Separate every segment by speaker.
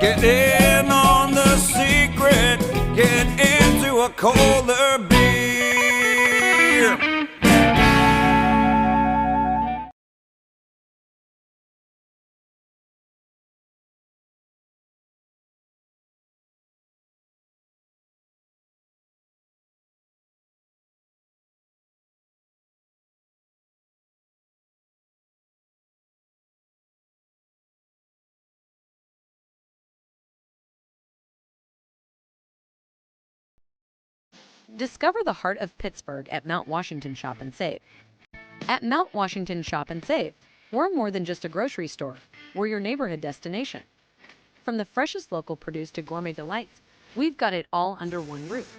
Speaker 1: Get in on the secret, get into a colder beer.
Speaker 2: Discover the heart of Pittsburgh at Mount Washington Shop and Save. At Mount Washington Shop and Save, we're more than just a grocery store. We're your neighborhood destination. From the freshest local produce to gourmet delights, we've got it all under one roof.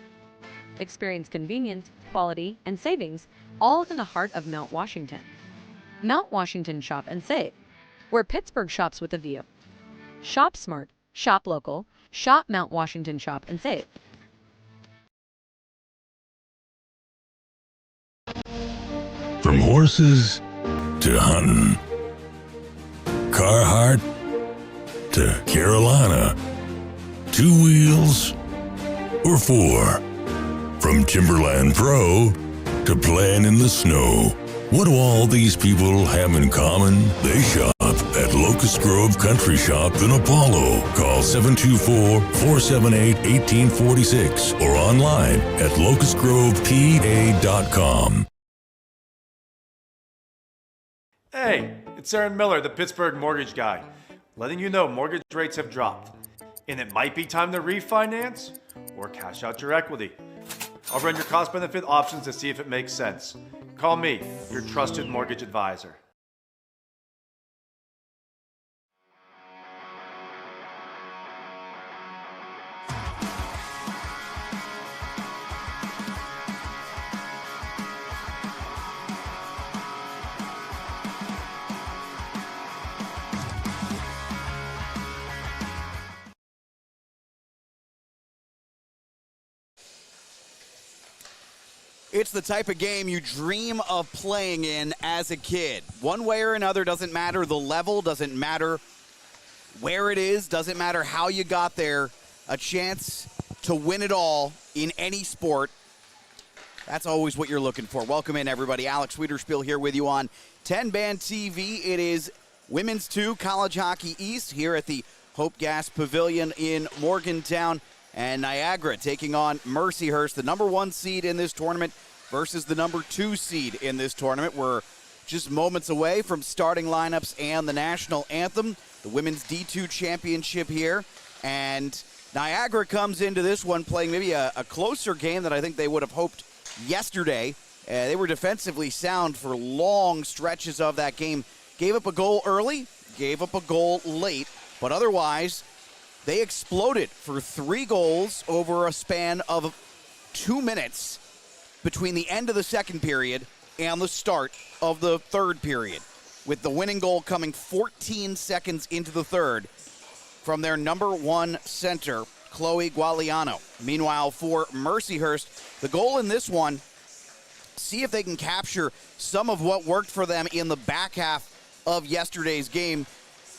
Speaker 2: Experience convenience, quality, and savings, all in the heart of Mount Washington. Mount Washington Shop and Save, where Pittsburgh shops with a view. Shop smart, shop local, shop Mount Washington Shop and Save.
Speaker 3: From horses to hunting, Carhartt to Carolina, 2 wheels or 4, from Timberland Pro to playing in the snow. What do all these people have in common? They shop at Locust Grove Country Shop in Apollo. Call 724-478-1846 or online at locustgrovepa.com.
Speaker 4: Hey, it's Aaron Miller, the Pittsburgh mortgage guy, letting you know mortgage rates have dropped, and it might be time to refinance or cash out your equity. I'll run your cost-benefit options to see if it makes sense. Call me, your trusted mortgage advisor.
Speaker 5: It's the type of game you dream of playing in as a kid. One way or another, doesn't matter the level, doesn't matter where it is, doesn't matter how you got there. A chance to win it all in any sport. That's always what you're looking for. Welcome in, everybody. Alex Wiederspiel here with you on TenbandTV. It is Women's 2 College Hockey East here at the Hope Gas Pavilion in Morgantown. And Niagara taking on Mercyhurst, the number 1 seed in this tournament versus the number 2 seed in this tournament. We're just moments away from starting lineups and the national anthem, the Women's D2 Championship here. And Niagara comes into this one playing maybe a closer game than I think they would have hoped yesterday. They were defensively sound for long stretches of that game. Gave up a goal early, gave up a goal late, but otherwise they exploded for 3 goals over a span of 2 minutes between the end of the second period and the start of the third period, with the winning goal coming 14 seconds into the third from their number 1 center, Chloe Gualiano. Meanwhile, for Mercyhurst, the goal in this one, see if they can capture some of what worked for them in the back half of yesterday's game.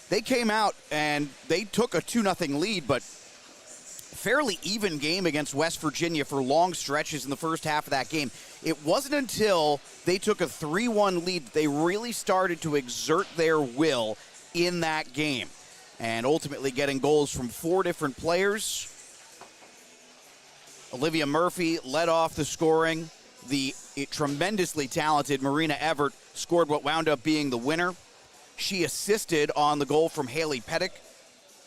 Speaker 5: They came out and they took a 2-0 lead, but fairly even game against West Virginia for long stretches in the first half of that game. It wasn't until they took a 3-1 lead that they really started to exert their will in that game, and ultimately getting goals from 4 different players. Olivia Murphy led off the scoring. The tremendously talented Marina Everett scored what wound up being the winner. She assisted on the goal from Haley Pettick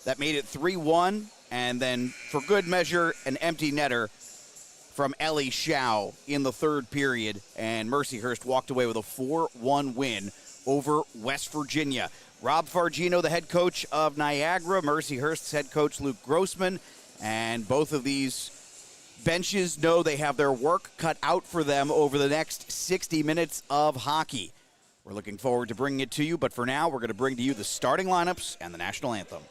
Speaker 5: that made it 3-1, and then for good measure, an empty netter from Ellie Shao in the third period, and Mercyhurst walked away with a 4-1 win over West Virginia. Rob Fargino, the head coach of Niagara, Mercyhurst's head coach Luke Grossman, and both of these benches know they have their work cut out for them over the next 60 minutes of hockey. We're looking forward to bringing it to you, but for now, we're going to bring to you the starting lineups and the national anthem.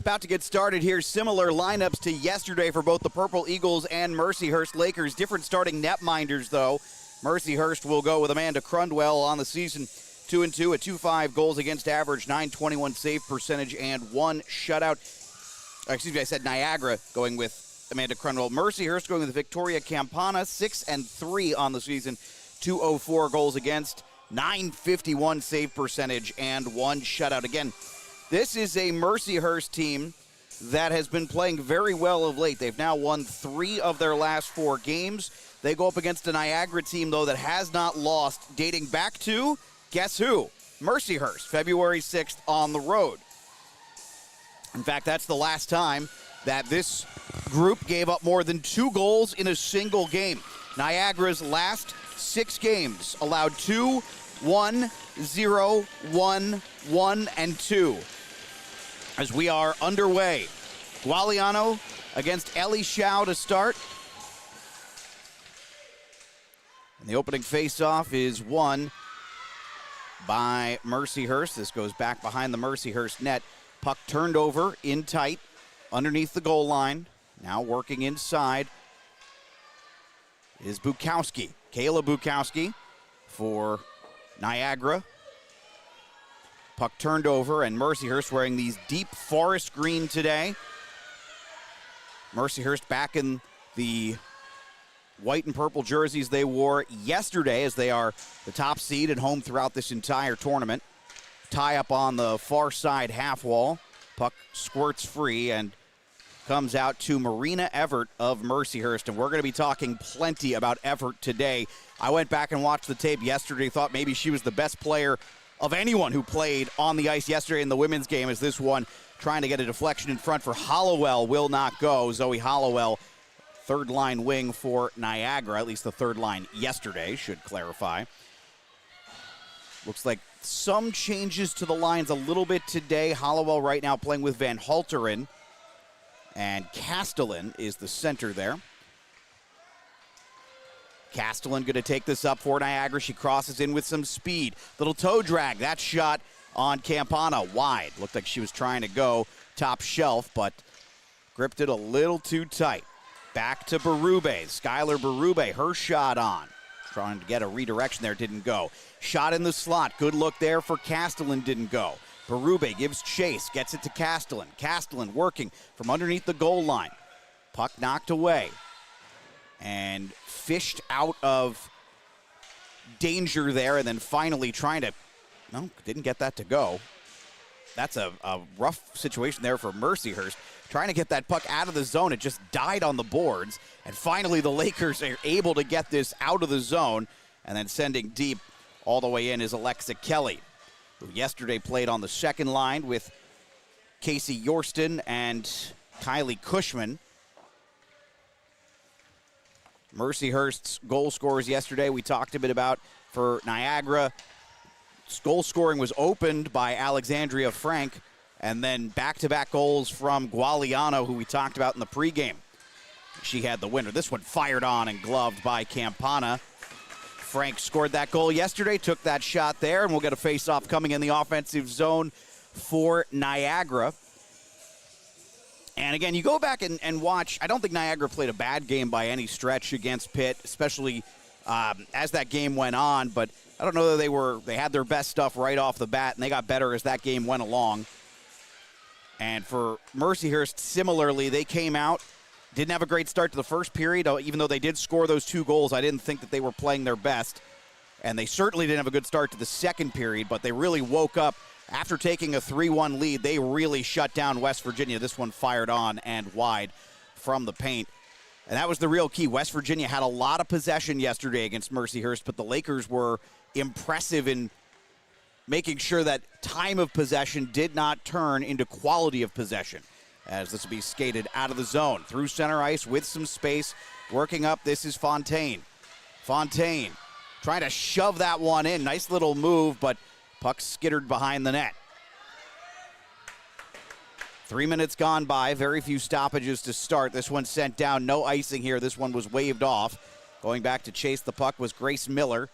Speaker 5: about to get started here. Similar lineups to yesterday for both the Purple Eagles and Mercyhurst Lakers. Different starting netminders, though. Mercyhurst will go with Amanda Crundwell on the season. 2-2 at 2.5 goals against average, .921 save percentage, and 1 shutout. Excuse me, I said Niagara going with Amanda Crundwell. Mercyhurst going with Victoria Campana, 6-3 on the season. 204 goals against, .951 save percentage, and 1 shutout. Again, this is a Mercyhurst team that has been playing very well of late. They've now won 3 of their last 4 games. They go up against a Niagara team, though, that has not lost, dating back to, guess who? Mercyhurst, February 6th on the road. In fact, that's the last time that this group gave up more than 2 goals in a single game. Niagara's last 6 games allowed 2, 1, 0, 1, 1, and 2. As we are underway, Gualiano against Ellie Shao to start. And the opening faceoff is won by Mercyhurst. This goes back behind the Mercyhurst net. Puck turned over in tight underneath the goal line. Now working inside is Bukowski. Kayla Bukowski for Niagara. Puck turned over, and Mercyhurst wearing these deep forest green today. Mercyhurst back in the white and purple jerseys they wore yesterday, as they are the top seed and home throughout this entire tournament. Tie up on the far side half wall. Puck squirts free and comes out to Marina Everett of Mercyhurst, and we're going to be talking plenty about Everett today. I went back and watched the tape yesterday, thought maybe she was the best player of anyone who played on the ice yesterday in the women's game, as this one trying to get a deflection in front for Hollowell will not go. Zoe Hollowell, third line wing for Niagara, at least the third line yesterday, should clarify. Looks like some changes to the lines a little bit today. Hollowell right now playing with Van Halteren, and Castellan is the center there. Castellan going to take this up for Niagara. She crosses in with some speed. Little toe drag. That shot on Campana wide. Looked like she was trying to go top shelf, but gripped it a little too tight. Back to Berube. Skylar Berube, her shot on. Trying to get a redirection there, didn't go. Shot in the slot. Good look there for Castellan, didn't go. Berube gives chase, gets it to Castellan. Castellan working from underneath the goal line. Puck knocked away and fished out of danger there, and then finally trying to, no, didn't get that to go. That's a rough situation there for Mercyhurst. Trying to get that puck out of the zone. It just died on the boards, and finally the Lakers are able to get this out of the zone, and then sending deep all the way in is Alexa Kelly, who yesterday played on the second line with Casey Yorston and Kylie Cushman. Mercyhurst's goal scorers yesterday we talked a bit about for Niagara. Goal scoring was opened by Alexandria Frank, and then back-to-back goals from Gualiano, who we talked about in the pregame. She had the winner. This one fired on and gloved by Campana. Frank scored that goal yesterday, took that shot there, and we'll get a face-off coming in the offensive zone for Niagara. And again, you go back and watch. I don't think Niagara played a bad game by any stretch against Pitt, especially as that game went on. But I don't know that they had their best stuff right off the bat, and they got better as that game went along. And for Mercyhurst, similarly, they came out, didn't have a great start to the first period. Even though they did score those 2 goals, I didn't think that they were playing their best. And they certainly didn't have a good start to the second period, but they really woke up. After taking a 3-1 lead, they really shut down West Virginia. This one fired on and wide from the paint. And that was the real key. West Virginia had a lot of possession yesterday against Mercyhurst, but the Lakers were impressive in making sure that time of possession did not turn into quality of possession, as this will be skated out of the zone. Through center ice with some space. Working up, this is Fontaine. Fontaine trying to shove that one in. Nice little move, but puck skittered behind the net. 3 minutes gone by, very few stoppages to start. This one sent down, no icing here. This one was waved off. Going back to chase the puck was Grace Miller.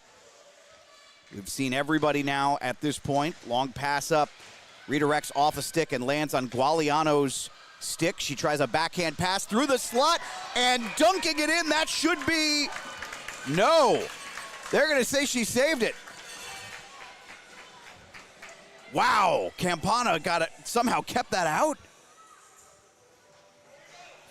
Speaker 5: We've seen everybody now at this point. Long pass up Redirects off a stick and lands on Gualiano's stick. She tries a backhand pass through the slot and dunking it in. That should be no. They're going to say she saved it. Wow, Campana got it, somehow kept that out.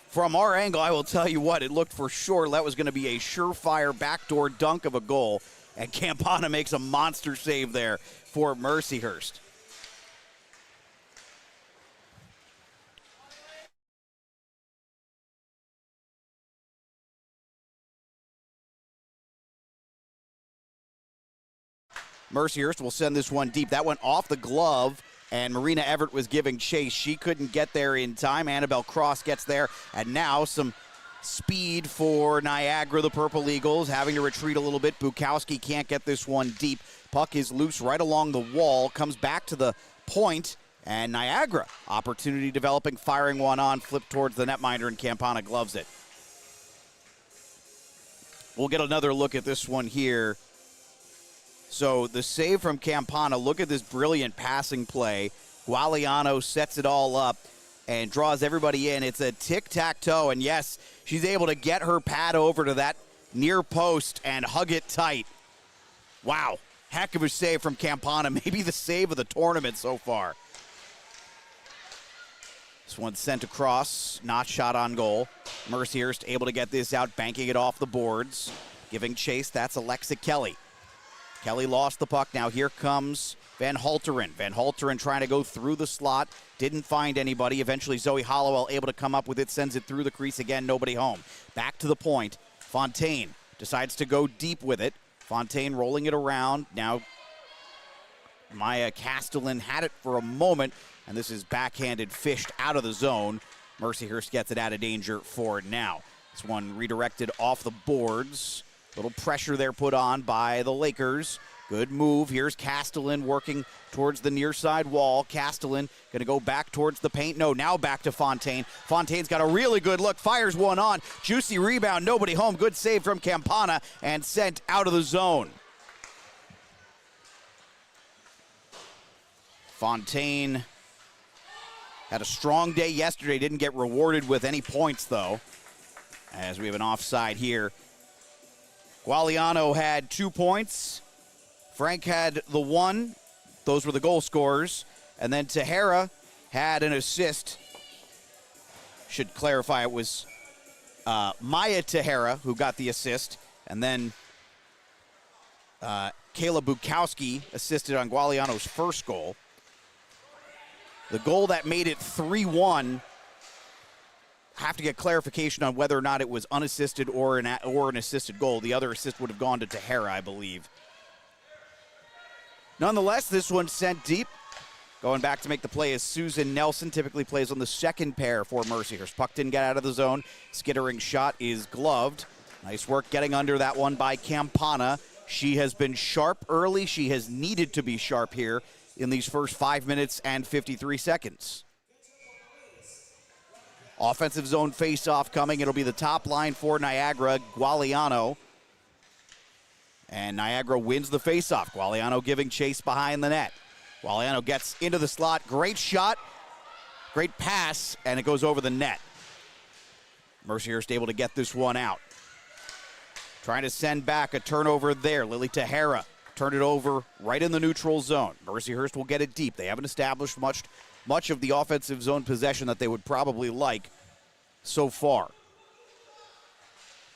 Speaker 5: From our angle, I will tell you what, it looked for sure that was going to be a surefire backdoor dunk of a goal, and Campana makes a monster save there for Mercyhurst. Mercyhurst will send this one deep. That went off the glove, and Marina Everett was giving chase. She couldn't get there in time. Annabelle Cross gets there, and now some speed for Niagara, the Purple Eagles, having to retreat a little bit. Bukowski can't get this one deep. Puck is loose right along the wall, comes back to the point, and Niagara, opportunity developing, firing one on, flipped towards the netminder, and Campana gloves it. We'll get another look at this one here. So the save from Campana, look at this brilliant passing play. Gualiano sets it all up and draws everybody in. It's a tic-tac-toe, and yes, she's able to get her pad over to that near post and hug it tight. Wow, heck of a save from Campana, maybe the save of the tournament so far. This one's sent across, not shot on goal. Mercyhurst able to get this out, banking it off the boards. Giving chase, that's Alexa Kelly. Kelly lost the puck. Now here comes Van Halteren. Van Halteren trying to go through the slot. Didn't find anybody. Eventually Zoe Hollowell able to come up with it. Sends it through the crease again. Nobody home. Back to the point. Fontaine decides to go deep with it. Fontaine rolling it around. Now Maya Castellan had it for a moment. And this is backhanded, fished out of the zone. Mercyhurst gets it out of danger for now. This one redirected off the boards. Little pressure there put on by the Lakers. Good move. Here's Castellan working towards the near side wall. Castellan going to go back towards the paint. No, now back to Fontaine. Fontaine's got a really good look. Fires one on. Juicy rebound. Nobody home. Good save from Campana and sent out of the zone. Fontaine had a strong day yesterday. Didn't get rewarded with any points, though, as we have an offside here. Gualiano had 2 points. Frank had the 1. Those were the goal scorers. And then Tahara had an assist. Should clarify it was Maya Tahara who got the assist. And then Kayla Bukowski assisted on Gualiano's first goal. The goal that made it 3-1. Have to get clarification on whether or not it was unassisted or an assisted goal. The other assist would have gone to Tahara, I believe. Nonetheless, this one sent deep. Going back to make the play is Susan Nelson. Typically plays on the second pair for Mercyhurst. Puck didn't get out of the zone. Skittering shot is gloved. Nice work getting under that one by Campana. She has been sharp early. She has needed to be sharp here in these first 5 minutes and 53 seconds. Offensive zone face-off coming. It'll be the top line for Niagara, Gualiano. And Niagara wins the face-off. Gualiano giving chase behind the net. Gualiano gets into the slot. Great shot. Great pass. And it goes over the net. Mercyhurst able to get this one out. Trying to send back a turnover there. Lily Tahara turned it over right in the neutral zone. Mercyhurst will get it deep. They haven't established much of the offensive zone possession that they would probably like so far.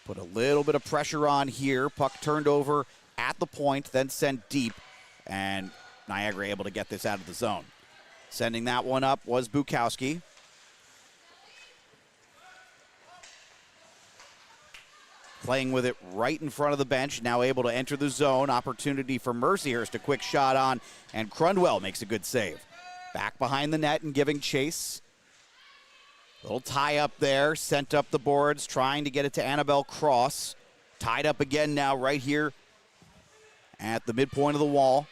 Speaker 5: Put a little bit of pressure on here. Puck turned over at the point, then sent deep, and Niagara able to get this out of the zone. Sending that one up was Bukowski. Playing with it right in front of the bench, now able to enter the zone. Opportunity for Mercyhurst, a quick shot on, and Crundwell makes a good save. Back behind the net and giving chase. Little tie up there, sent up the boards, trying to get it to Annabelle Cross. Tied up again now right here at the midpoint of the wall.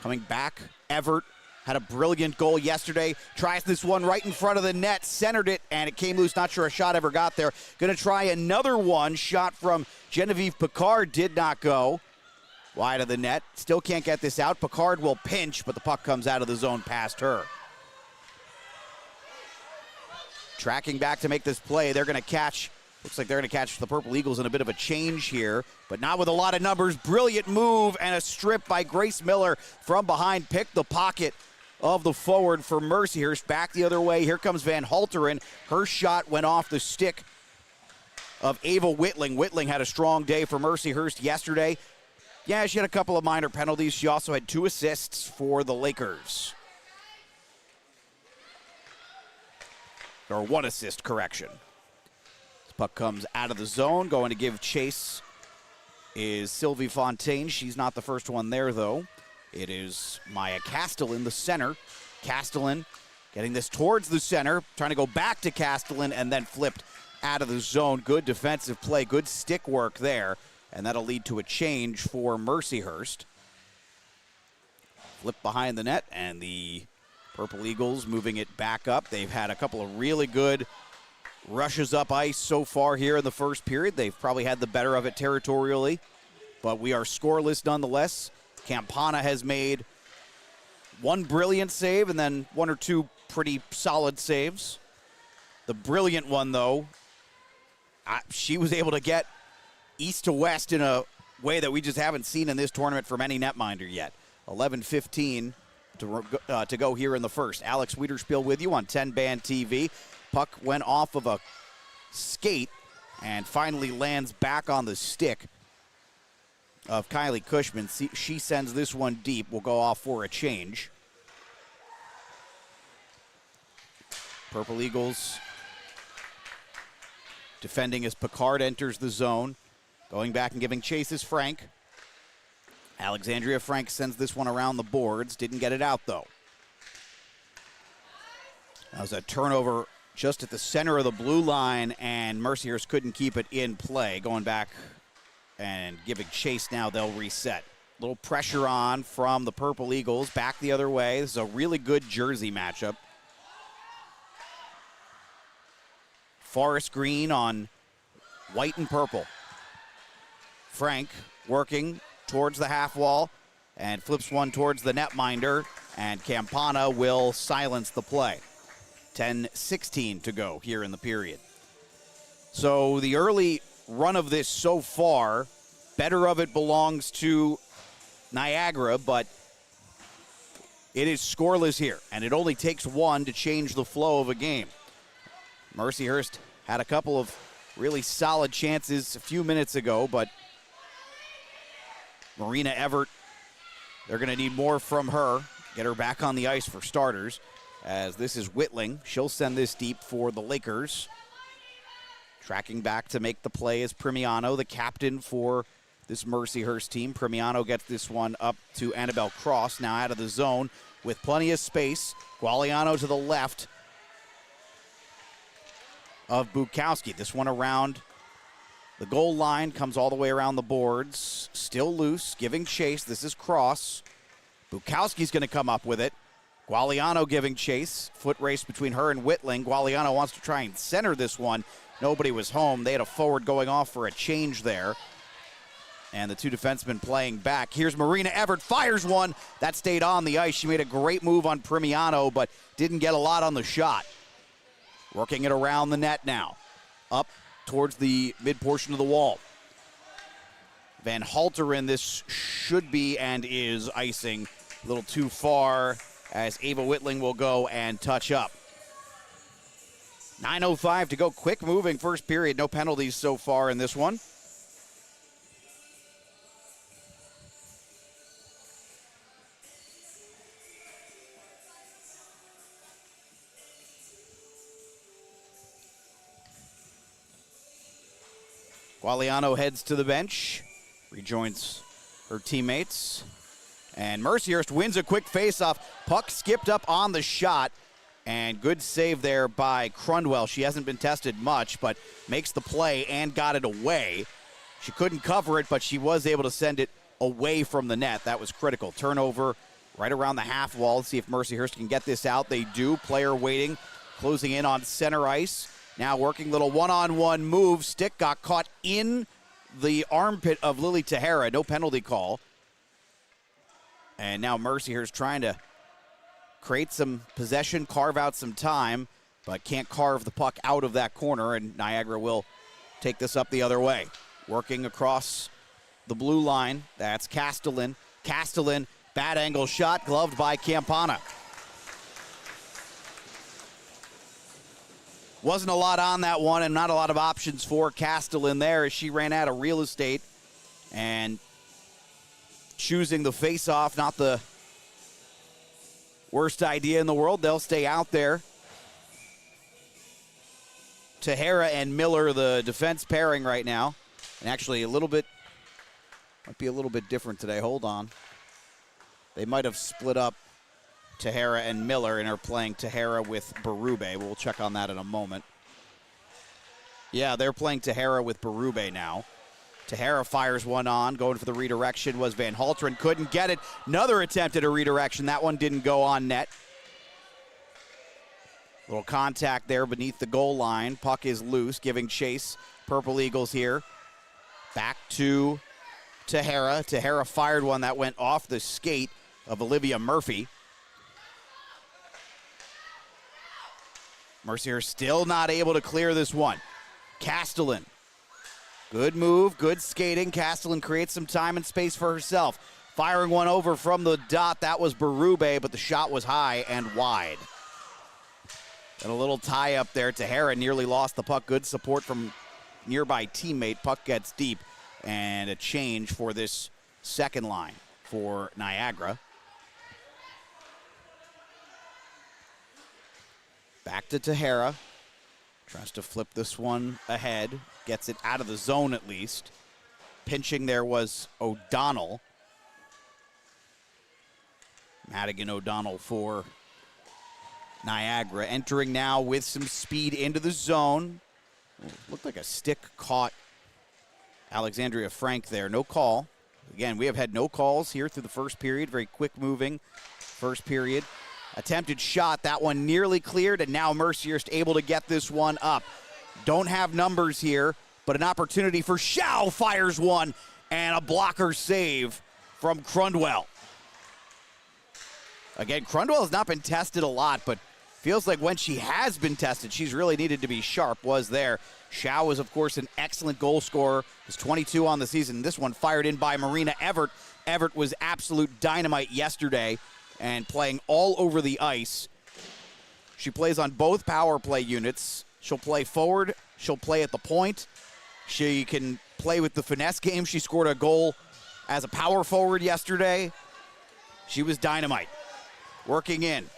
Speaker 5: Coming back, Everett had a brilliant goal yesterday. Tries this one right in front of the net, centered it, and it came loose. Not sure a shot ever got there. Going to try another one. Shot from Genevieve Picard did not go. Wide of the net. Still can't get this out. Picard will pinch, but the puck comes out of the zone past her. tracking back to make this play. They're going to catch, looks like they're going to catch the Purple Eagles in a bit of a change here, but not with a lot of numbers. Brilliant move and a strip by Grace Miller from behind. Picked the pocket of the forward for Mercyhurst. Back the other way. Here comes Van Halteren. Her shot went off the stick of Ava Whitling. Whitling had a strong day for Mercyhurst yesterday. Yeah, she had a couple of minor penalties. She also had 2 assists for the Lakers. Or 1 assist, correction. This puck comes out of the zone. Going to give chase is Sylvie Fontaine. She's not the first one there, though. It is Maya Castellan, the center. Castellan getting this towards the center, trying to go back to Castellan, and then flipped out of the zone. Good defensive play, good stick work there, and that'll lead to a change for Mercyhurst. Flip behind the net, and the Purple Eagles moving it back up. They've had a couple of really good rushes up ice so far here in the first period. They've probably had the better of it territorially, but we are scoreless nonetheless. Campana has made 1 brilliant save and then 1 or 2 pretty solid saves. The brilliant one, though, she was able to get east to west in a way that we just haven't seen in this tournament from any netminder yet. 11:15 to go here in the first. Alex Wiederspiel with you on 10-band TV. Puck went off of a skate and finally lands back on the stick of Kylie Cushman. She sends this one deep. Will go off for a change. Purple Eagles defending as Picard enters the zone. Going back and giving chase is Frank. Alexandria Frank sends this one around the boards. Didn't get it out, though. That was a turnover just at the center of the blue line, and Mercyhurst couldn't keep it in play. Going back and giving chase now, they'll reset. Little pressure on from the Purple Eagles. Back the other way. This is a really good jersey matchup. Forest green on white and purple. Frank working towards the half wall and flips one towards the netminder, and Campana will silence the play. 10:16 to go here in the period. So the early run of this so far, better of it belongs to Niagara, but it is scoreless here, and it only takes 1 to change the flow of a game. Mercyhurst had a couple of really solid chances a few minutes ago, but Marina Everett, they're going to need more from her. Get her back on the ice for starters, as this is Whitling. She'll send this deep for the Lakers. Tracking back to make the play is Primiano, the captain for this Mercyhurst team. Primiano gets this one up to Annabelle Cross, now out of the zone with plenty of space. Gualiano to the left of Bukowski. This one around the goal line, comes all the way around the boards. Still loose, giving chase. This is Cross. Bukowski's going to come up with it. Gualiano giving chase. Foot race between her and Whitling. Gualiano wants to try and center this one. Nobody was home. They had a forward going off for a change there. And the 2 defensemen playing back. Here's Marina Everett, fires one. That stayed on the ice. She made a great move on Primiano, but didn't get a lot on the shot. Working it around the net now. Up towards the mid portion of the wall. Van Halteren, this should be and is icing a little too far, as Ava Whitling will go and touch up. 9:05 to go. Quick moving first period. No penalties so far in this one. Gualiano heads to the bench, rejoins her teammates, and Mercyhurst wins a quick faceoff. Puck skipped up on the shot, and good save there by Crundwell. She hasn't been tested much, but makes the play and got it away. She couldn't cover it, but she was able to send it away from the net. That was critical. Turnover right around the half wall. Let's see if Mercyhurst can get this out. They do. Player waiting, closing in on center ice. Now working little one-on-one move. Stick got caught in the armpit of Lily Tahara. No penalty call. And now Mercyhurst trying to create some possession, carve out some time. but can't carve the puck out of that corner, and Niagara will take this up the other way. Working across the blue line, that's Castellan. Castellan, bad angle shot, gloved by Campana. Wasn't a lot on that one, and not a lot of options for Castellan there as she ran out of real estate. And choosing the face-off, not the worst idea in the world. They'll stay out there. Tahara and Miller, the defense pairing right now. And actually might be a little bit different today. Hold on. They might have split up Tahara and Miller and are playing Tahara with Berube. We'll check on that in a moment. Yeah, they're playing Tahara with Berube now. Tahara fires one on. Going for the redirection was Van Halteren. Couldn't get it. Another attempt at a redirection. That one didn't go on net. Little contact there beneath the goal line. Puck is loose, giving chase. Purple Eagles here. Back to Tahara. Tahara fired one that went off the skate of Olivia Murphy. Mercyhurst still not able to clear this one. Castellan. Good move, good skating. Castellan creates some time and space for herself. Firing one over from the dot. That was Berube, but the shot was high and wide. And a little tie up there. Tahara nearly lost the puck. Good support from nearby teammate. Puck gets deep. And a change for this second line for Niagara. Back to Tahara. Tries to flip this one ahead. Gets it out of the zone at least. Pinching there was O'Donnell. Madigan O'Donnell for Niagara. Entering now with some speed into the zone. Looked like a stick caught Alexandria Frank there. No call. Again, we have had no calls here through the first period. Very quick moving first period. Attempted shot. That one nearly cleared, and now Mercyhurst able to get this one up. Don't have numbers here, but an opportunity for Shao. Fires one, and a blocker save from Crundwell. Again, Crundwell has not been tested a lot, but feels like when she has been tested, she's really needed to be sharp. Was there. Shao is, of course, an excellent goal scorer. He's 22 on the season. This one fired in by Marina Everett. Everett was absolute dynamite yesterday and playing all over the ice. She plays on both power play units. She'll play forward. She'll play at the point. She can play with the finesse game. She scored a goal as a power forward yesterday. She was dynamite. Working in.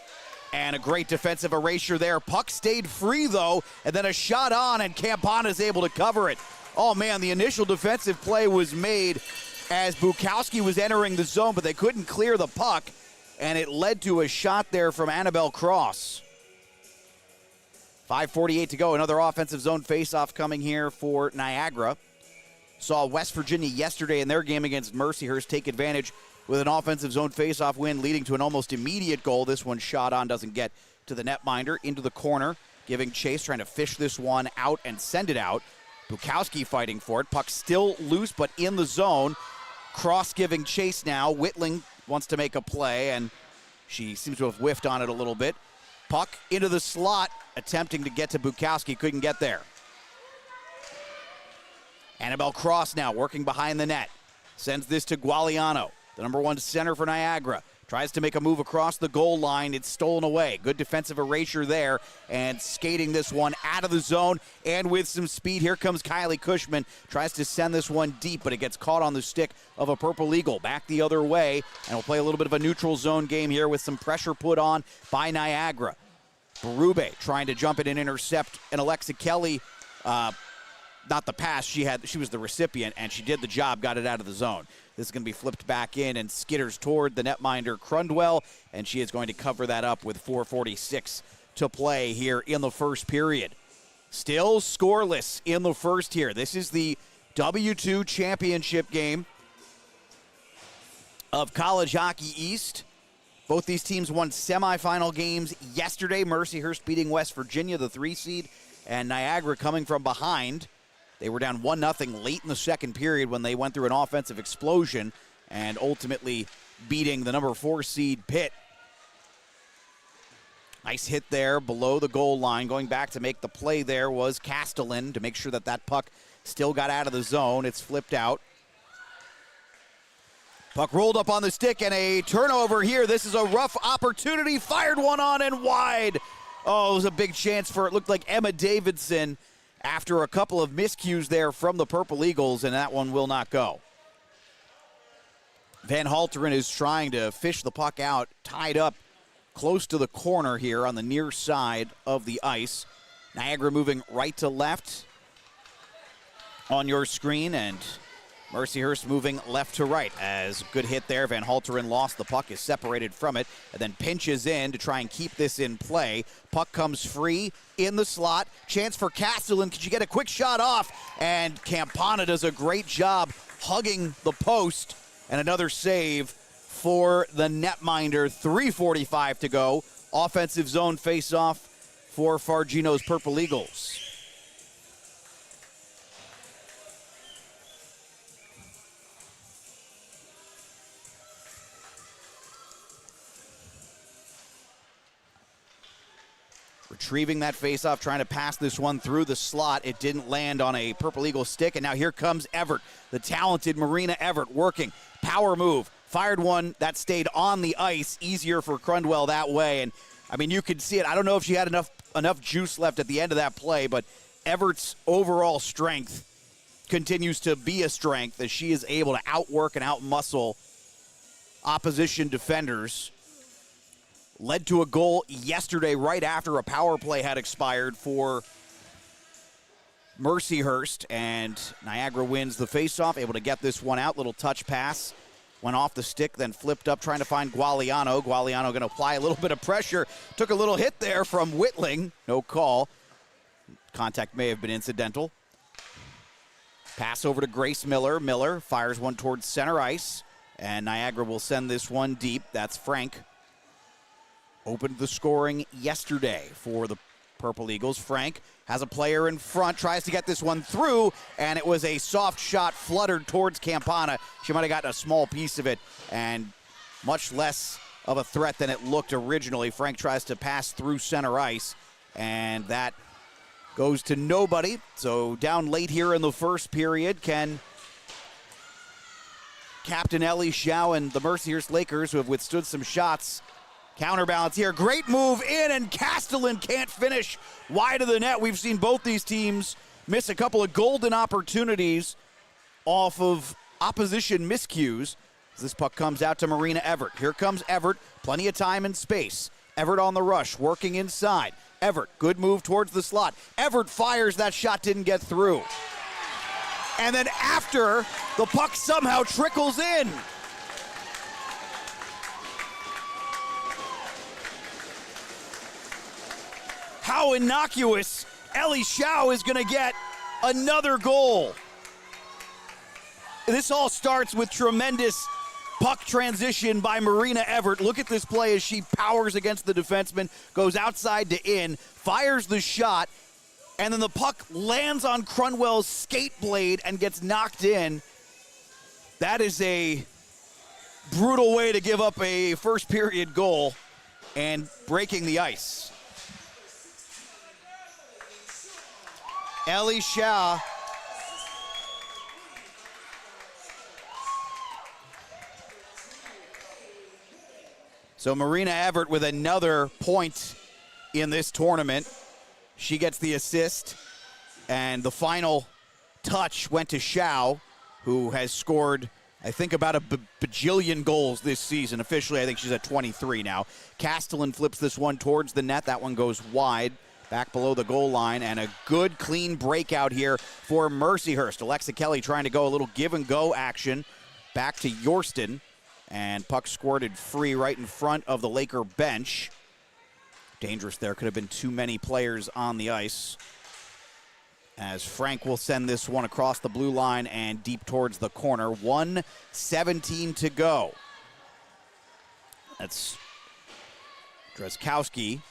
Speaker 5: And a great defensive erasure there. Puck stayed free, though, and then a shot on, and Campana's able to cover it. Oh, man, the initial defensive play was made as Bukowski was entering the zone, but they couldn't clear the puck, and it led to a shot there from Annabelle Cross. 5:48 to go. Another offensive zone faceoff coming here for Niagara. Saw West Virginia yesterday in their game against Mercyhurst take advantage with an offensive zone faceoff win, leading to an almost immediate goal. This one shot on, doesn't get to the netminder. Into the corner, giving chase, trying to fish this one out and send it out. Bukowski fighting for it. Puck still loose, but in the zone. Cross giving chase now. Whitling wants to make a play, and she seems to have whiffed on it a little bit. Puck into the slot, attempting to get to Bukowski. Couldn't get there. Annabelle Cross now working behind the net. Sends this to Gualiano, the number one center for Niagara. Tries to make a move across the goal line. It's stolen away. Good defensive erasure there. And skating this one out of the zone. And with some speed, here comes Kylie Cushman. Tries to send this one deep, but it gets caught on the stick of a Purple Eagle. Back the other way. And we'll play a little bit of a neutral zone game here with some pressure put on by Niagara. Berube trying to jump in and intercept. And Alexa Kelly, not the pass, she was the recipient, and she did the job, got it out of the zone. This is going to be flipped back in and skitters toward the netminder Crundwell, and she is going to cover that up with 4:46 to play here in the first period. Still scoreless in the first here. This is the W2 championship game of College Hockey East. Both these teams won semifinal games yesterday. Mercyhurst beating West Virginia, the 3 seed, and Niagara coming from behind. They were down 1-0 late in the second period when they went through an offensive explosion and ultimately beating the number 4 seed Pitt. Nice hit there below the goal line. Going back to make the play there was Castellan to make sure that that puck still got out of the zone. It's flipped out. Puck rolled up on the stick and a turnover here. This is a rough opportunity. Fired one on and wide. Oh, it was a big chance for, it looked like Emma Davidson after a couple of miscues there from the Purple Eagles, and that one will not go. Van Halteren is trying to fish the puck out, tied up close to the corner here on the near side of the ice. Niagara moving right to left on your screen, and Mercyhurst moving left to right. As good hit there, Van Halteren lost the puck, is separated from it, and then pinches in to try and keep this in play. Puck comes free in the slot. Chance for Castellan. Could you get a quick shot off? And Campana does a great job hugging the post, and another save for the netminder. 3:45 to go. Offensive zone face-off for Fargino's Purple Eagles. Retrieving that face-off, trying to pass this one through the slot. It didn't land on a Purple Eagle stick, and now here comes Everett, the talented Marina Everett, working. Power move. Fired one that stayed on the ice. Easier for Crundwell that way. And, I mean, you could see it. I don't know if she had enough juice left at the end of that play, but Everett's overall strength continues to be a strength as she is able to outwork and outmuscle opposition defenders. Led to a goal yesterday right after a power play had expired for Mercyhurst, and Niagara wins the faceoff, able to get this one out. Little touch pass. Went off the stick, then flipped up, trying to find Gualiano. Gualiano going to apply a little bit of pressure. Took a little hit there from Whitling. No call. Contact may have been incidental. Pass over to Grace Miller. Miller fires one towards center ice, and Niagara will send this one deep. That's Frank. Opened the scoring yesterday for the Purple Eagles. Frank has a player in front, tries to get this one through, and it was a soft shot fluttered towards Campana. She might have gotten a small piece of it, and much less of a threat than it looked originally. Frank tries to pass through center ice, and that goes to nobody. So down late here in the first period, can Captain Ellie Shao and the Mercyhurst Lakers, who have withstood some shots, counterbalance here. Great move in, and Castellan can't finish wide of the net. We've seen both these teams miss a couple of golden opportunities off of opposition miscues. As this puck comes out to Marina Everett. Here comes Everett. Plenty of time and space. Everett on the rush, working inside. Everett, good move towards the slot. Everett fires. That shot didn't get through. And then after, the puck somehow trickles in. How innocuous. Ellie Shao is going to get another goal. This all starts with tremendous puck transition by Marina Everett. Look at this play as she powers against the defenseman, goes outside to in, fires the shot, and then the puck lands on Crundwell's skate blade and gets knocked in. That is a brutal way to give up a first period goal and breaking the ice. Ellie Shah so Marina Everett with another point in this tournament. She gets the assist, and the final touch went to Shao, who has scored, I think, about a bajillion goals this season. Officially, I think she's at 23 now. Castellan flips this one towards the net. That one goes wide, back below the goal line, and a good, clean breakout here for Mercyhurst. Alexa Kelly trying to go a little give-and-go action back to Yorston, and puck squirted free right in front of the Laker bench. Dangerous there. Could have been too many players on the ice, as Frank will send this one across the blue line and deep towards the corner. 1:17 to go. That's Drzkowski.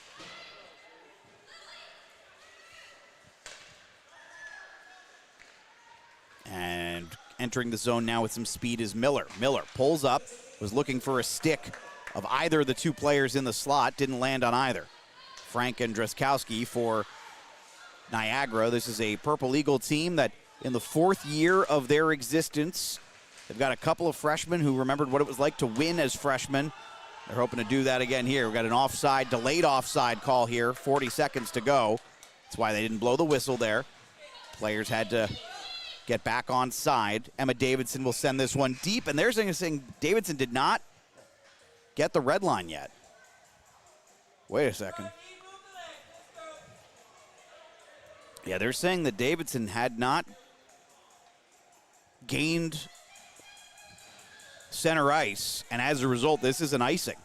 Speaker 5: And entering the zone now with some speed is Miller. Miller pulls up, was looking for a stick of either of the two players in the slot, didn't land on either. Frank and Andrzejkowski for Niagara. This is a Purple Eagle team that in the 4th year of their existence, they've got a couple of freshmen who remembered what it was like to win as freshmen. They're hoping to do that again here. We've got an delayed offside call here, 40 seconds to go. That's why they didn't blow the whistle there. Players had to get back on side. Emma Davidson will send this one deep, and they're saying Davidson did not get the red line yet. Wait a second. Yeah, they're saying that Davidson had not gained center ice, and as a result, this is an icing.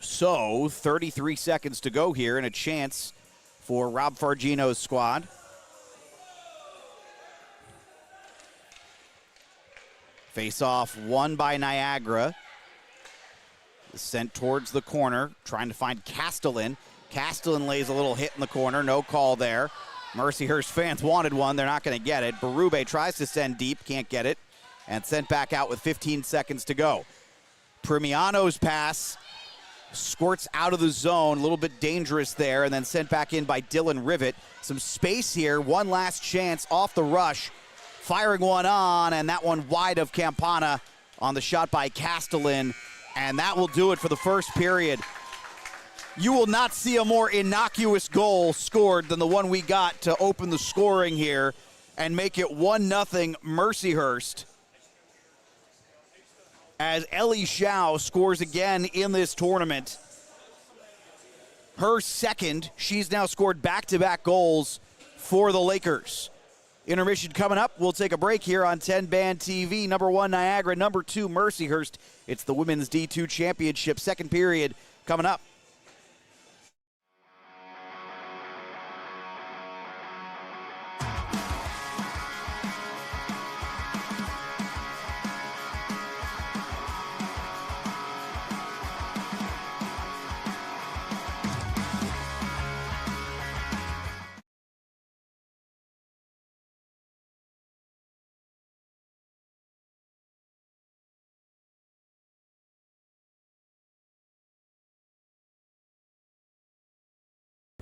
Speaker 5: So, 33 seconds to go here, and a chance for Rob Fargino's squad. Face-off won by Niagara. Sent towards the corner, trying to find Castellan. Castellan lays a little hit in the corner, no call there. Mercyhurst fans wanted one, they're not going to get it. Berube tries to send deep, can't get it, and sent back out with 15 seconds to go. Primiano's pass squirts out of the zone, a little bit dangerous there, and then sent back in by Dylan Rivet. Some space here, one last chance off the rush. Firing one on, and that one wide of Campana on the shot by Castellan, and that will do it for the first period. You will not see a more innocuous goal scored than the one we got to open the scoring here and make it 1-0 Mercyhurst. As Ellie Shao scores again in this tournament. Her second, she's now scored back-to-back goals for the Lakers. Intermission coming up. We'll take a break here on 10-band-TV. Number 1, Niagara. Number 2, Mercyhurst. It's the Women's D2 Championship. Second period coming up.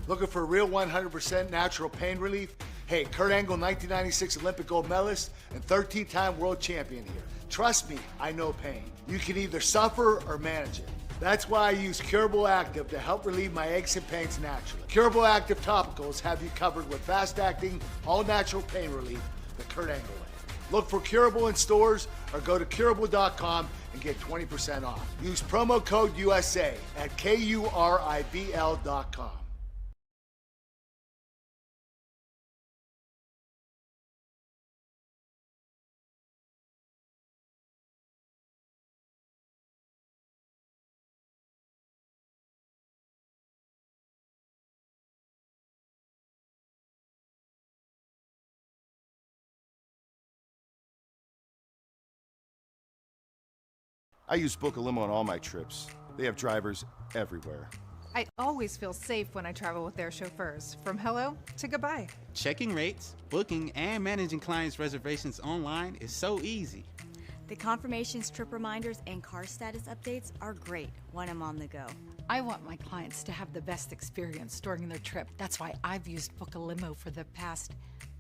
Speaker 6: Looking for real 100% natural pain relief? Hey, Kurt Angle, 1996 Olympic gold medalist and 13-time world champion here. Trust me, I know pain. You can either suffer or manage it. That's why I use Curable Active to help relieve my aches and pains naturally. Curable Active topicals have you covered with fast-acting, all-natural pain relief the Kurt Angle way. Look for Curable in stores or go to curable.com and get 20% off. Use promo code USA at KURIBL.com.
Speaker 7: I use Book a Limo on all my trips. They have drivers everywhere.
Speaker 8: I always feel safe when I travel with their chauffeurs, from hello to goodbye.
Speaker 9: Checking rates, booking, and managing clients' reservations online is so easy.
Speaker 10: The confirmations, trip reminders, and car status updates are great when I'm on the go.
Speaker 11: I want my clients to have the best experience during their trip. That's why I've used Book a Limo for the past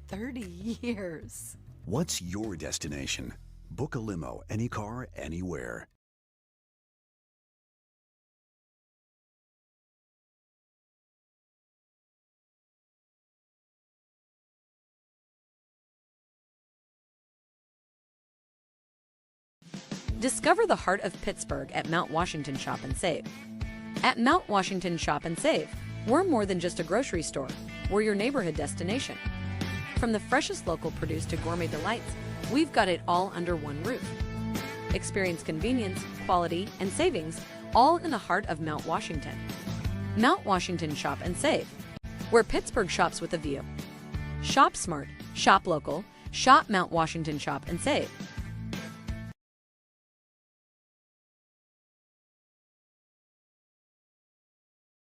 Speaker 11: 30 years.
Speaker 12: What's your destination? Book a limo, any car, anywhere.
Speaker 2: Discover the heart of Pittsburgh at Mount Washington Shop and Save. At Mount Washington Shop and Save, we're more than just a grocery store. We're your neighborhood destination. From the freshest local produce to gourmet delights, we've got it all under one roof. Experience convenience, quality, and savings, all in the heart of Mount Washington. Mount Washington Shop and Save, where Pittsburgh shops with a view. Shop smart, shop local, shop Mount Washington Shop and Save.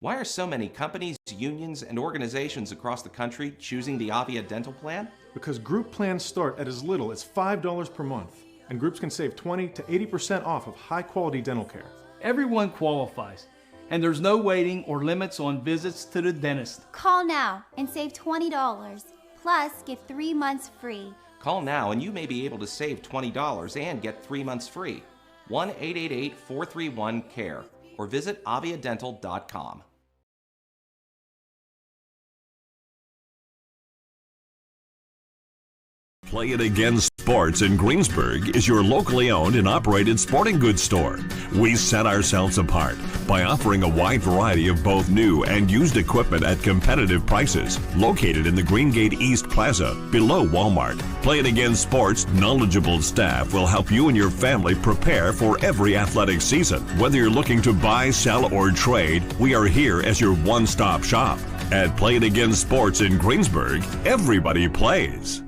Speaker 13: Why are so many companies, unions, and organizations across the country choosing the Avia dental plan?
Speaker 14: Because group plans start at as little as $5 per month, and groups can save 20 to 80% off of high-quality dental care.
Speaker 15: Everyone qualifies. and there's no waiting or limits on visits to the dentist.
Speaker 16: Call now and save $20. Plus, get 3 months free.
Speaker 13: Call now and you may be able to save $20 and get 3 months free. 1-888-431-CARE or visit aviadental.com.
Speaker 17: Play It Again Sports in Greensburg is your locally owned and operated sporting goods store. We set ourselves apart by offering a wide variety of both new and used equipment at competitive prices. Located in the Greengate East Plaza, below Walmart, Play It Again Sports' knowledgeable staff will help you and your family prepare for every athletic season. Whether you're looking to buy, sell, or trade, we are here as your one-stop shop. At Play It Again Sports in Greensburg, everybody plays.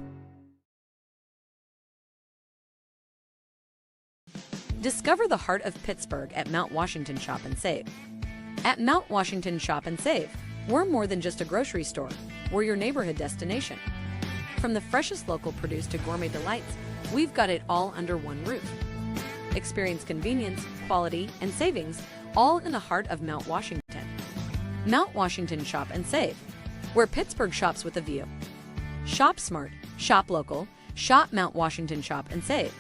Speaker 2: Discover the heart of Pittsburgh at Mount Washington Shop and Save. At Mount Washington Shop and Save, we're more than just a grocery store. We're your neighborhood destination. From the freshest local produce to gourmet delights, we've got it all under one roof. Experience convenience, quality, and savings, all in the heart of Mount Washington. Mount Washington Shop and Save, where Pittsburgh shops with a view. Shop smart, shop local, shop Mount Washington Shop and Save.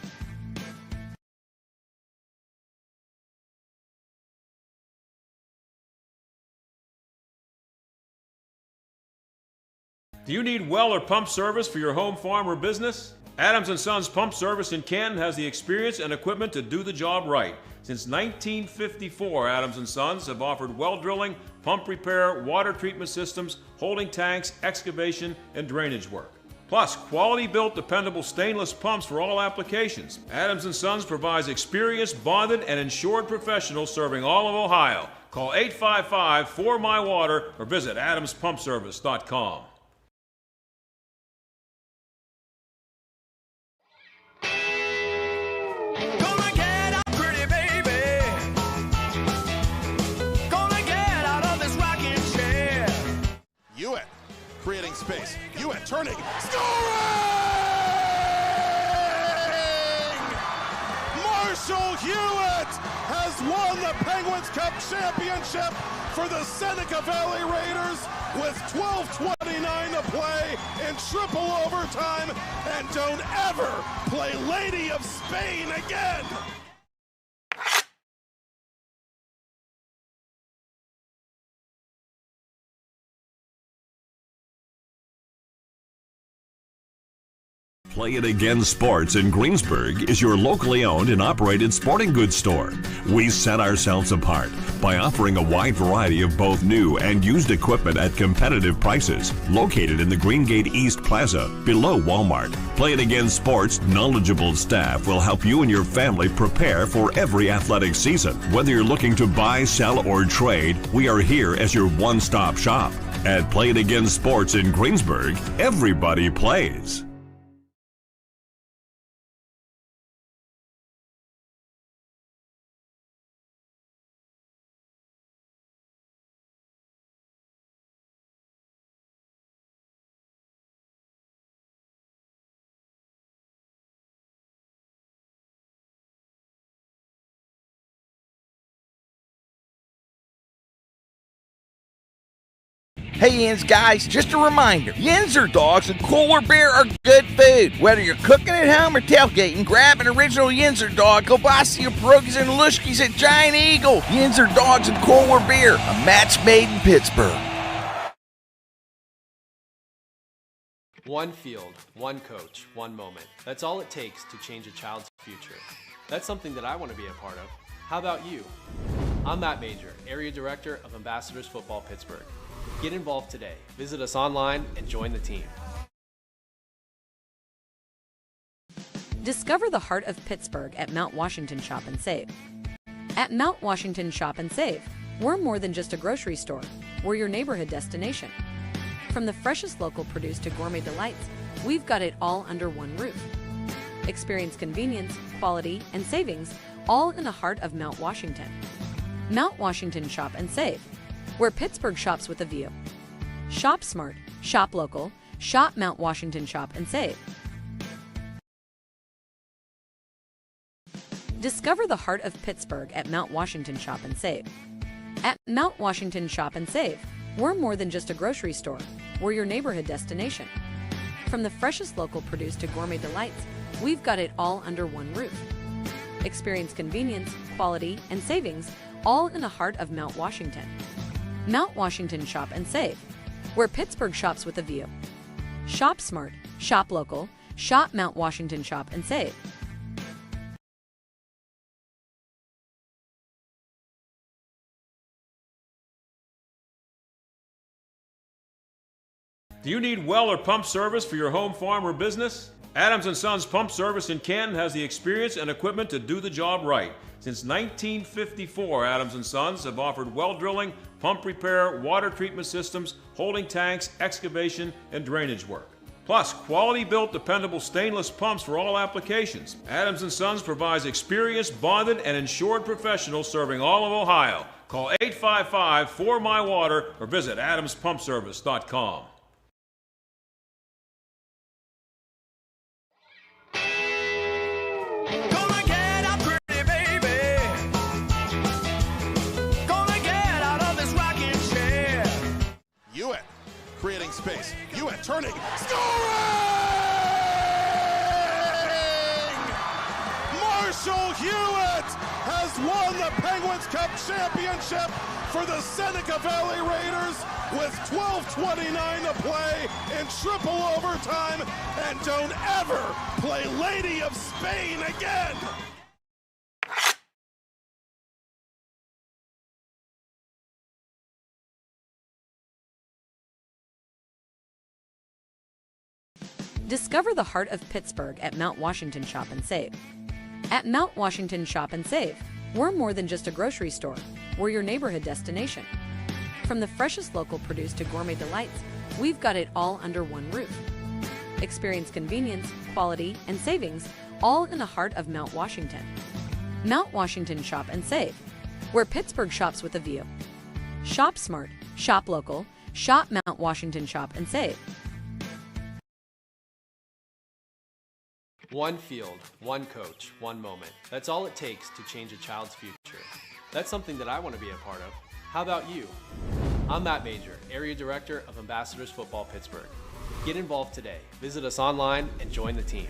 Speaker 18: Do you need well or pump service for your home, farm, or business? Adams & Sons Pump Service in Canton has the experience and equipment to do the job right. Since 1954, Adams & Sons have offered well drilling, pump repair, water treatment systems, holding tanks, excavation, and drainage work. Plus, quality-built, dependable stainless pumps for all applications. Adams & Sons provides experienced, bonded, and insured professionals serving all of Ohio. Call 855-4MY-WATER or visit adamspumpservice.com.
Speaker 7: Creating space. Hewitt turning. Scoring! Marshall Hewitt has won the Penguins Cup championship for the Seneca Valley Raiders with 12:29 to play in triple overtime. And don't ever play Lady of Spain again.
Speaker 17: Play It Again Sports in Greensburg is your locally owned and operated sporting goods store. We set ourselves apart by offering a wide variety of both new and used equipment at competitive prices. Located in the Greengate East Plaza, below Walmart, Play It Again Sports' knowledgeable staff will help you and your family prepare for every athletic season. Whether you're looking to buy, sell, or trade, we are here as your one-stop shop. At Play It Again Sports in Greensburg, everybody plays.
Speaker 19: Hey Yins guys, just a reminder, Yinzer dogs and Cooler Beer are good food. Whether you're cooking at home or tailgating, grab an original Yinzer dog, kielbasa, pierogies, and lushkis at Giant Eagle. Yinzer dogs and Cooler Beer, a match made in Pittsburgh.
Speaker 20: One field, one coach, one moment. That's all it takes to change a child's future. That's something that I want to be a part of. How about you? I'm Matt Major, Area Director of Ambassadors Football Pittsburgh. Get involved today. Visit us online and join the team.
Speaker 2: Discover the heart of Pittsburgh at Mount Washington Shop and Save. At Mount Washington Shop and Save, we're more than just a grocery store. We're your neighborhood destination. From the freshest local produce to gourmet delights, we've got it all under one roof. Experience convenience, quality, and savings, all in the heart of Mount Washington. Mount Washington Shop and Save, where Pittsburgh shops with a view. Shop smart, shop local, shop Mount Washington Shop and Save. Discover the heart of Pittsburgh at Mount Washington Shop and Save. At Mount Washington Shop and Save, we're more than just a grocery store. We're your neighborhood destination. From the freshest local produce to gourmet delights, we've got it all under one roof. Experience convenience, quality, and savings, all in the heart of Mount Washington. Mount Washington Shop and Save, where Pittsburgh shops with a view. Shop smart, shop local, shop Mount Washington Shop and Save.
Speaker 18: Do you need well or pump service for your home, farm, or business? Adams & Sons Pump Service in Canton has the experience and equipment to do the job right. Since 1954, Adams & Sons have offered well drilling, pump repair, water treatment systems, holding tanks, excavation, and drainage work. Plus, quality-built, dependable stainless pumps for all applications. Adams & Sons provides experienced, bonded, and insured professionals serving all of Ohio. Call 855-4MY-WATER or visit adamspumpservice.com.
Speaker 7: Creating space. Hewitt turning. Scoring! Marshall Hewitt has won the Penguins Cup championship for the Seneca Valley Raiders with 12:29 to play in triple overtime. And don't ever play Lady of Spain again.
Speaker 2: Discover the heart of Pittsburgh at Mount Washington Shop and Save. At Mount Washington Shop and Save, we're more than just a grocery store. We're your neighborhood destination. From the freshest local produce to gourmet delights, we've got it all under one roof. Experience convenience, quality, and savings, all in the heart of Mount Washington. Mount Washington Shop and Save, where Pittsburgh shops with a view. Shop smart, shop local, shop Mount Washington Shop and Save.
Speaker 20: One field, one coach, one moment. That's all it takes to change a child's future. That's something that I want to be a part of. How about you? I'm Matt Major, Area Director of Ambassadors Football Pittsburgh. Get involved today. Visit us online and join the team.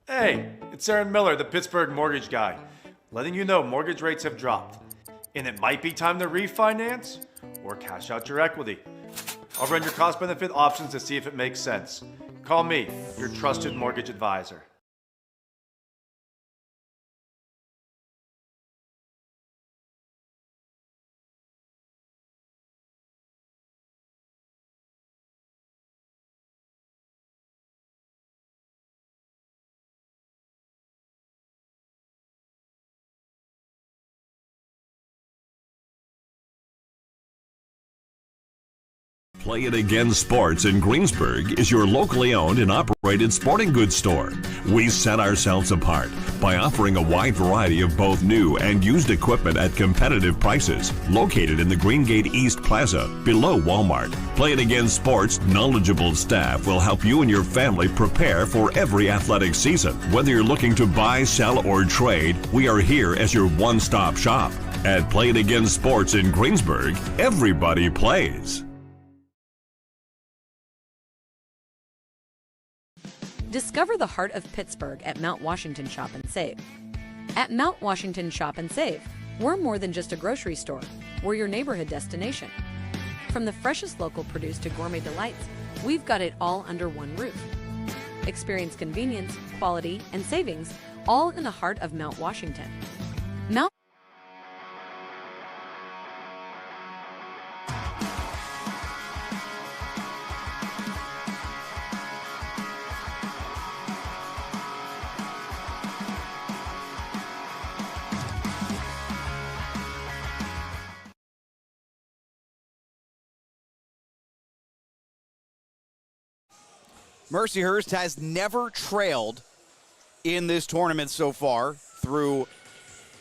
Speaker 4: Hey, it's Aaron Miller, the Pittsburgh mortgage guy, letting you know mortgage rates have dropped, and it might be time to refinance or cash out your equity. I'll run your cost-benefit options to see if it makes sense. Call me, your trusted mortgage advisor.
Speaker 17: Play It Again Sports in Greensburg is your locally owned and operated sporting goods store. We set ourselves apart by offering a wide variety of both new and used equipment at competitive prices, located in the Greengate East Plaza, below Walmart. Play It Again Sports' knowledgeable staff will help you and your family prepare for every athletic season. Whether you're looking to buy, sell, or trade, we are here as your one-stop shop. At Play It Again Sports in Greensburg, everybody plays.
Speaker 2: Discover the heart of Pittsburgh at Mount Washington Shop and Save. At Mount Washington Shop and Save, we're more than just a grocery store. We're your neighborhood destination. From the freshest local produce to gourmet delights, we've got it all under one roof. Experience convenience, quality, and savings, all in the heart of Mount Washington. Mount
Speaker 5: Mercyhurst has never trailed in this tournament so far through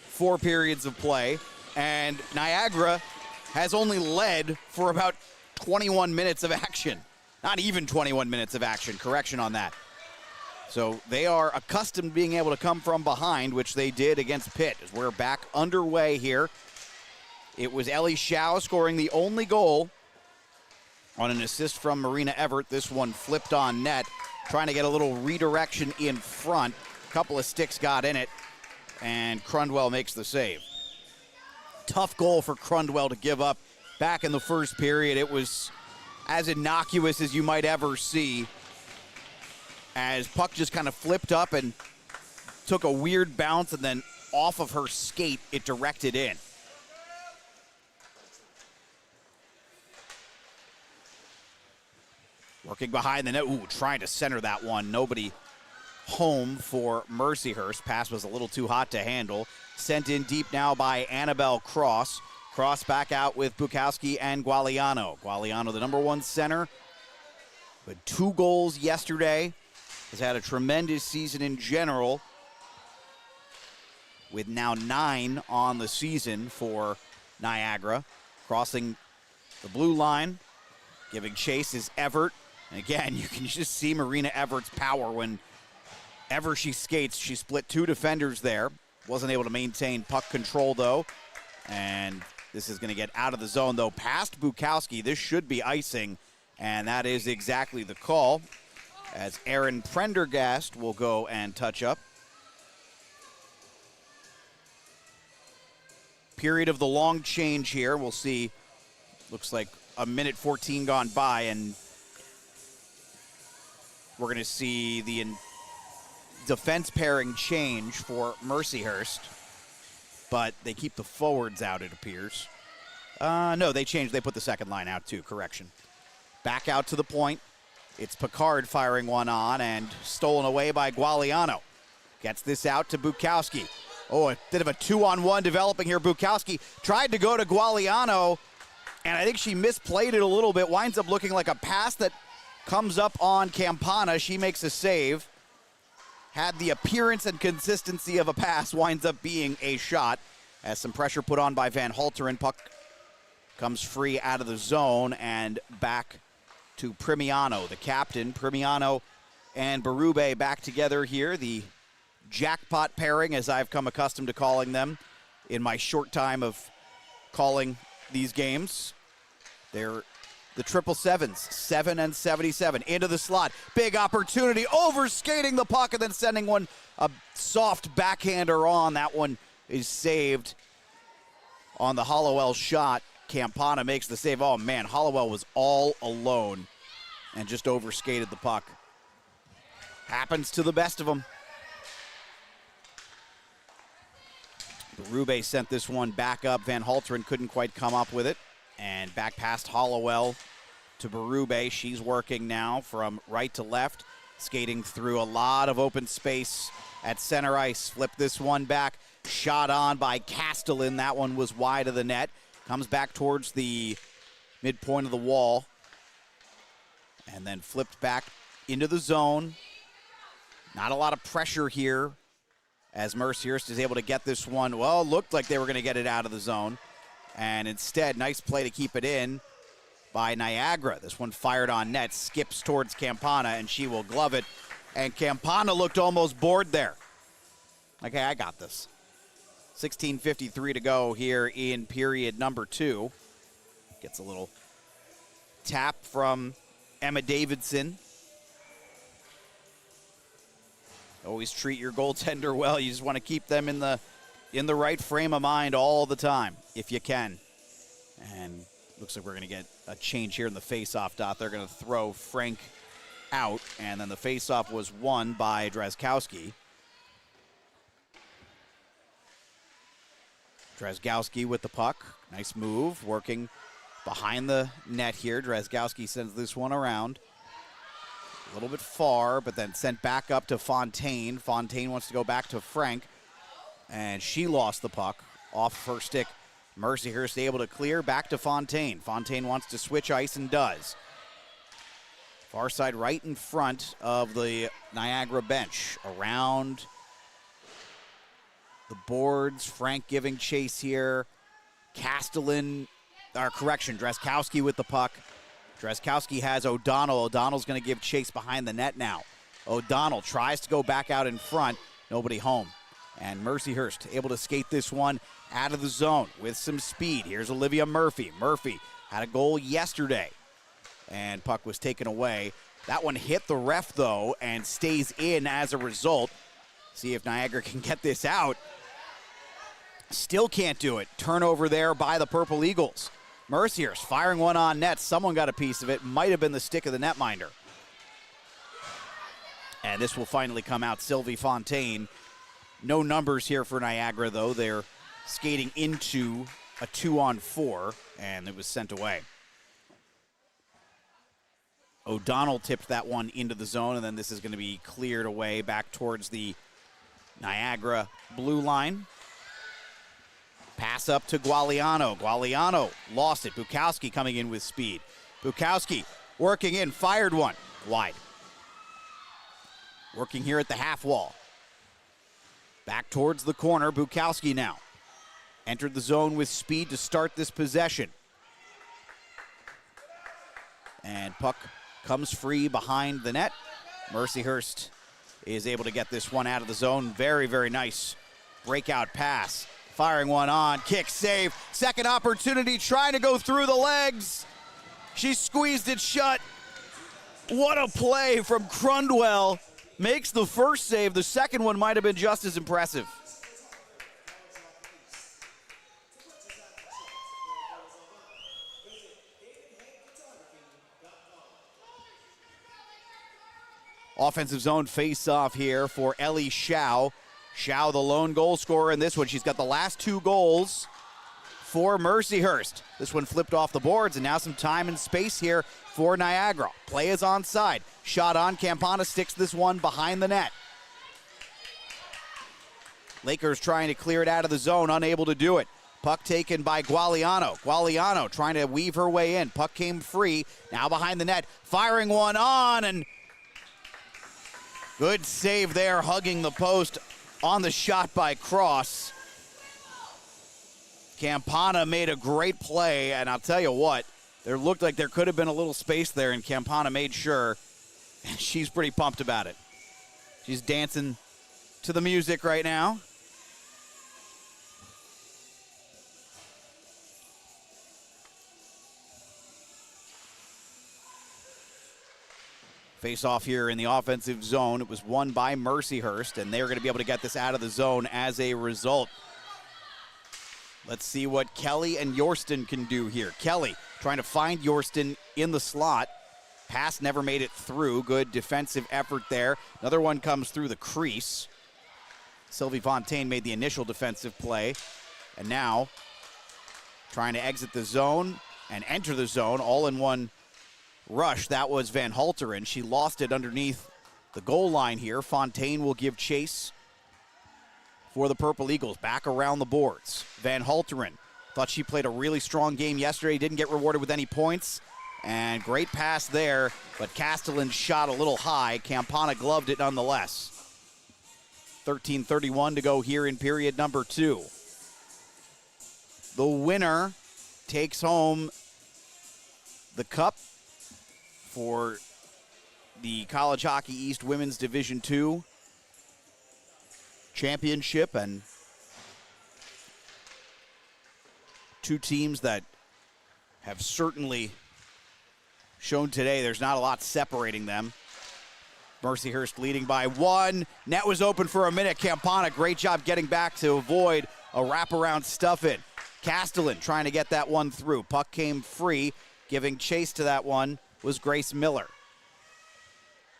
Speaker 5: 4 periods of play. And Niagra has only led for about 21 minutes of action. Not even 21 minutes of action, correction on that. So they are accustomed to being able to come from behind, which they did against Pitt. As we're back underway here. It was Ellie Shao scoring the only goal on an assist from Marina Everett. This one flipped on net, trying to get a little redirection in front. A couple of sticks got in it, and Crundwell makes the save. Tough goal for Crundwell to give up back in the first period. It was as innocuous as you might ever see, as puck just kind of flipped up and took a weird bounce, and then off of her skate, it directed in. Working behind the net, trying to center that one. Nobody home for Mercyhurst. Pass was a little too hot to handle. Sent in deep now by Annabelle Cross. Cross back out with Bukowski and Gualiano. Gualiano, the number one center, with 2 goals yesterday. Has had a tremendous season in general, with now 9 on the season for Niagara. Crossing the blue line, giving chase is Everett. And again, you can just see Marina Everett's power whenever she skates. She split 2 defenders there. Wasn't able to maintain puck control, though. And this is going to get out of the zone, though. Past Bukowski, this should be icing, and that is exactly the call, as Aaron Prendergast will go and touch up. Period of the long change here. We'll see. Looks like a minute 14 gone by, and we're going to see the defense pairing change for Mercyhurst, but they keep the forwards out, it appears. No, they changed. They put the second line out, too. Correction. Back out to the point. It's Picard firing one on, and stolen away by Gualiano. Gets this out to Bukowski. Oh, a bit of a 2-on-1 developing here. Bukowski tried to go to Gualiano, and I think she misplayed it a little bit. Winds up looking like a pass that comes up on Campana. She makes a save. Had the appearance and consistency of a pass. Winds up being a shot, as some pressure put on by Van Halteren. Puck comes free out of the zone and back to Primiano, the captain. Primiano and Berube back together here. The jackpot pairing, as I've come accustomed to calling them in my short time of calling these games. They're the 777s, 7 and 77, into the slot. Big opportunity, overskating the puck and then sending one, a soft backhander on. That one is saved on the Hollowell shot. Campana makes the save. Oh, man, Hollowell was all alone and just overskated the puck. Happens to the best of them. Berube sent this one back up. Van Halteren couldn't quite come up with it. And back past Hollowell to Berube. She's working now from right to left, skating through a lot of open space at center ice. Flip this one back. Shot on by Castellan. That one was wide of the net. Comes back towards the midpoint of the wall. And then flipped back into the zone. Not a lot of pressure here, as Mercyhurst is able to get this one. Well, looked like they were going to get it out of the zone. And instead, nice play to keep it in by Niagara. This one fired on net, skips towards Campana, and she will glove it. And Campana looked almost bored there. Okay, I got this. 16:53 to go here in period number 2. Gets a little tap from Emma Davidson. Always treat your goaltender well. You just want to keep them in the right frame of mind all the time, if you can. And looks like we're going to get a change here in the face-off dot. They're going to throw Frank out, and then the face-off was won by Drazkowski. Drazkowski with the puck. Nice move, working behind the net here. Drazkowski sends this one around. A little bit far, but then sent back up to Fontaine. Fontaine wants to go back to Frank, and she lost the puck off her stick. Mercyhurst able to clear back to Fontaine. Fontaine wants to switch ice and does. Far side right in front of the Niagara bench. Around the boards, Frank giving chase here. Castellan Drazkowski with the puck. Drazkowski has O'Donnell. O'Donnell's going to give chase behind the net now. O'Donnell tries to go back out in front. Nobody home. And Mercyhurst able to skate this one out of the zone with some speed. Here's Olivia Murphy. Murphy had a goal yesterday, and puck was taken away. That one hit the ref, though, and stays in as a result. See if Niagara can get this out. Still can't do it. Turnover there by the Purple Eagles. Mercyhurst firing one on net. Someone got a piece of it. Might have been the stick of the netminder. And this will finally come out. Sylvie Fontaine. No numbers here for Niagara, though. They're skating into a 2-on-4, and it was sent away. O'Donnell tipped that one into the zone, and then this is going to be cleared away back towards the Niagara blue line. Pass up to Gualiano. Gualiano lost it. Bukowski coming in with speed. Bukowski working in, fired one. Wide. Working here at the half wall. Back towards the corner. Bukowski now. Entered the zone with speed to start this possession. And puck comes free behind the net. Mercyhurst is able to get this one out of the zone. Very, very nice breakout pass. Firing one on, kick, save. Second opportunity, trying to go through the legs. She squeezed it shut. What a play from Crundwell. Makes the first save. The second one might have been just as impressive. Offensive zone face-off here for Ellie Shao. Shao, the lone goal scorer in this one. She's got the last two goals for Mercyhurst. This one flipped off the boards, and now some time and space here for Niagara. Play is onside. Shot on. Campana sticks this one behind the net. Lakers trying to clear it out of the zone, unable to do it. Puck taken by Gualiano. Gualiano trying to weave her way in. Puck came free. Now behind the net. Firing one on, and good save there, hugging the post on the shot by Cross. Campana made a great play, and I'll tell you what, there looked like there could have been a little space there, and Campana made sure. She's pretty pumped about it. She's dancing to the music right now. Face off here in the offensive zone. It was won by Mercyhurst, and they're going to be able to get this out of the zone as a result. Let's see what Kelly and Yorston can do here. Kelly trying to find Yorston in the slot. Pass never made it through. Good defensive effort there. Another one comes through the crease. Sylvie Fontaine made the initial defensive play, and now trying to exit the zone and enter the zone all in one rush. That was Van Halteren. She lost it underneath the goal line here. Fontaine will give chase for the Purple Eagles. Back around the boards. Van Halteren thought she played a really strong game yesterday. Didn't get rewarded with any points. And great pass there, but Castellan shot a little high. Campana gloved it nonetheless. 13:31 to go here in period number 2. The winner takes home the cup for the College Hockey East Women's Division II championship, and two teams that have certainly shown today there's not a lot separating them. Mercyhurst leading by 1. Net was open for a minute. Campana, great job getting back to avoid a wraparound stuff-in. Castellan trying to get that one through. Puck came free. Giving chase to that one was Grace Miller.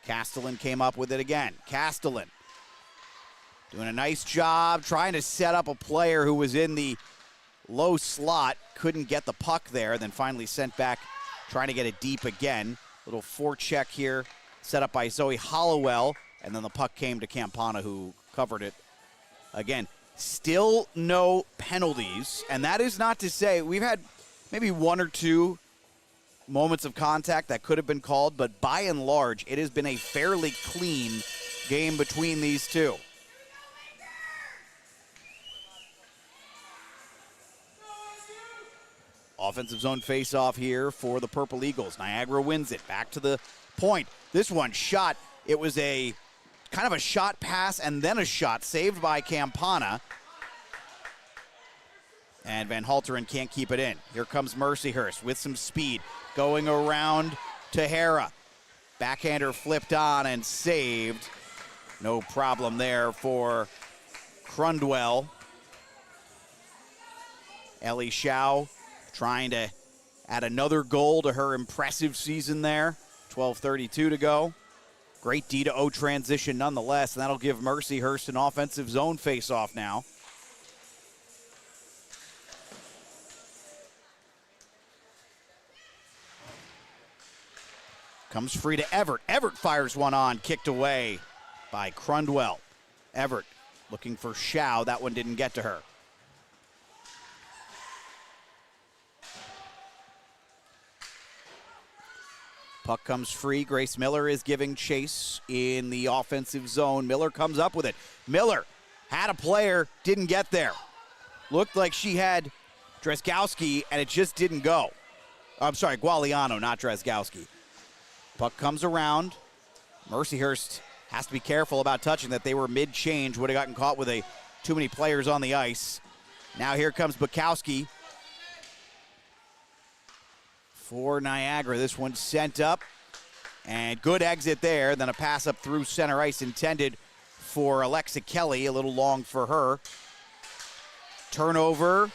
Speaker 5: Castellan came up with it again. Castellan doing a nice job trying to set up a player who was in the low slot. Couldn't get the puck there, then finally sent back trying to get it deep again. Little forecheck here set up by Zoe Hollowell, and then the puck came to Campana, who covered it again. Still no penalties, and that is not to say we've had maybe one or two moments of contact that could have been called, but by and large, it has been a fairly clean game between these two. Offensive zone face-off here for the Purple Eagles. Niagara wins it. Back to the point. This one shot. It was a kind of a shot pass and then a shot saved by Campana. And Van Halteren can't keep it in. Here comes Mercyhurst with some speed. Going around to Hera. Backhander flipped on and saved. No problem there for Crundwell. Ellie Shao trying to add another goal to her impressive season there. 12:32 to go. Great D-to-O transition nonetheless, and that'll give Mercyhurst an offensive zone face-off now. Comes free to Everett. Everett fires one on, kicked away by Crundwell. Everett looking for Shao. That one didn't get to her. Puck comes free. Grace Miller is giving chase in the offensive zone. Miller comes up with it. Miller had a player, didn't get there. Looked like she had Dresgowski, and it just didn't go. I'm sorry, Gualiano, not Dresgowski. Puck comes around. Mercyhurst has to be careful about touching that. They were mid-change. Would have gotten caught with too many players on the ice. Now here comes Bukowski for Niagara. This one sent up, and good exit there. Then a pass up through center ice intended for Alexa Kelly, a little long for her. Turnover,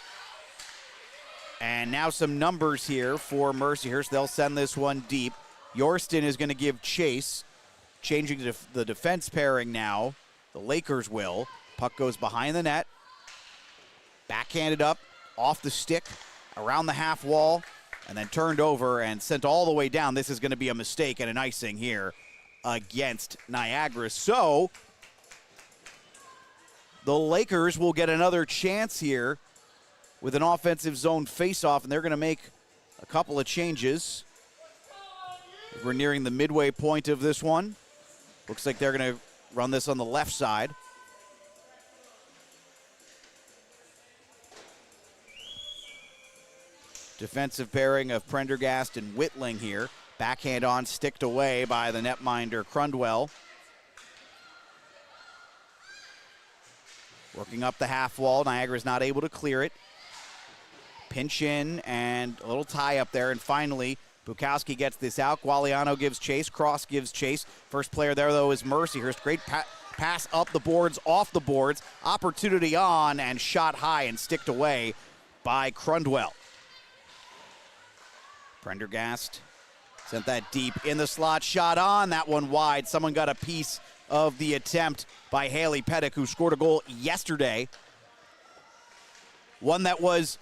Speaker 5: and now some numbers here for Mercyhurst. They'll send this one deep. Yorston is going to give chase, changing the defense pairing now. The Lakers will. Puck goes behind the net. Backhanded up, off the stick, around the half wall, and then turned over and sent all the way down. This is going to be a mistake and an icing here against Niagara. So the Lakers will get another chance here with an offensive zone faceoff, and they're going to make a couple of changes. We're nearing the midway point of this one. Looks like they're going to run this on the left side. Defensive pairing of Prendergast and Whitling here. Backhand on, sticked away by the netminder Crundwell. Working up the half wall. Niagara's not able to clear it. Pinch in and a little tie up there. And finally, Bukowski gets this out. Gualiano gives chase. Cross gives chase. First player there, though, is Mercyhurst. Great pass up the boards, off the boards. Opportunity on and shot high and sticked away by Crundwell. Prendergast sent that deep in the slot. Shot on. That one wide. Someone got a piece of the attempt by Haley Pettick, who scored a goal yesterday. One that was,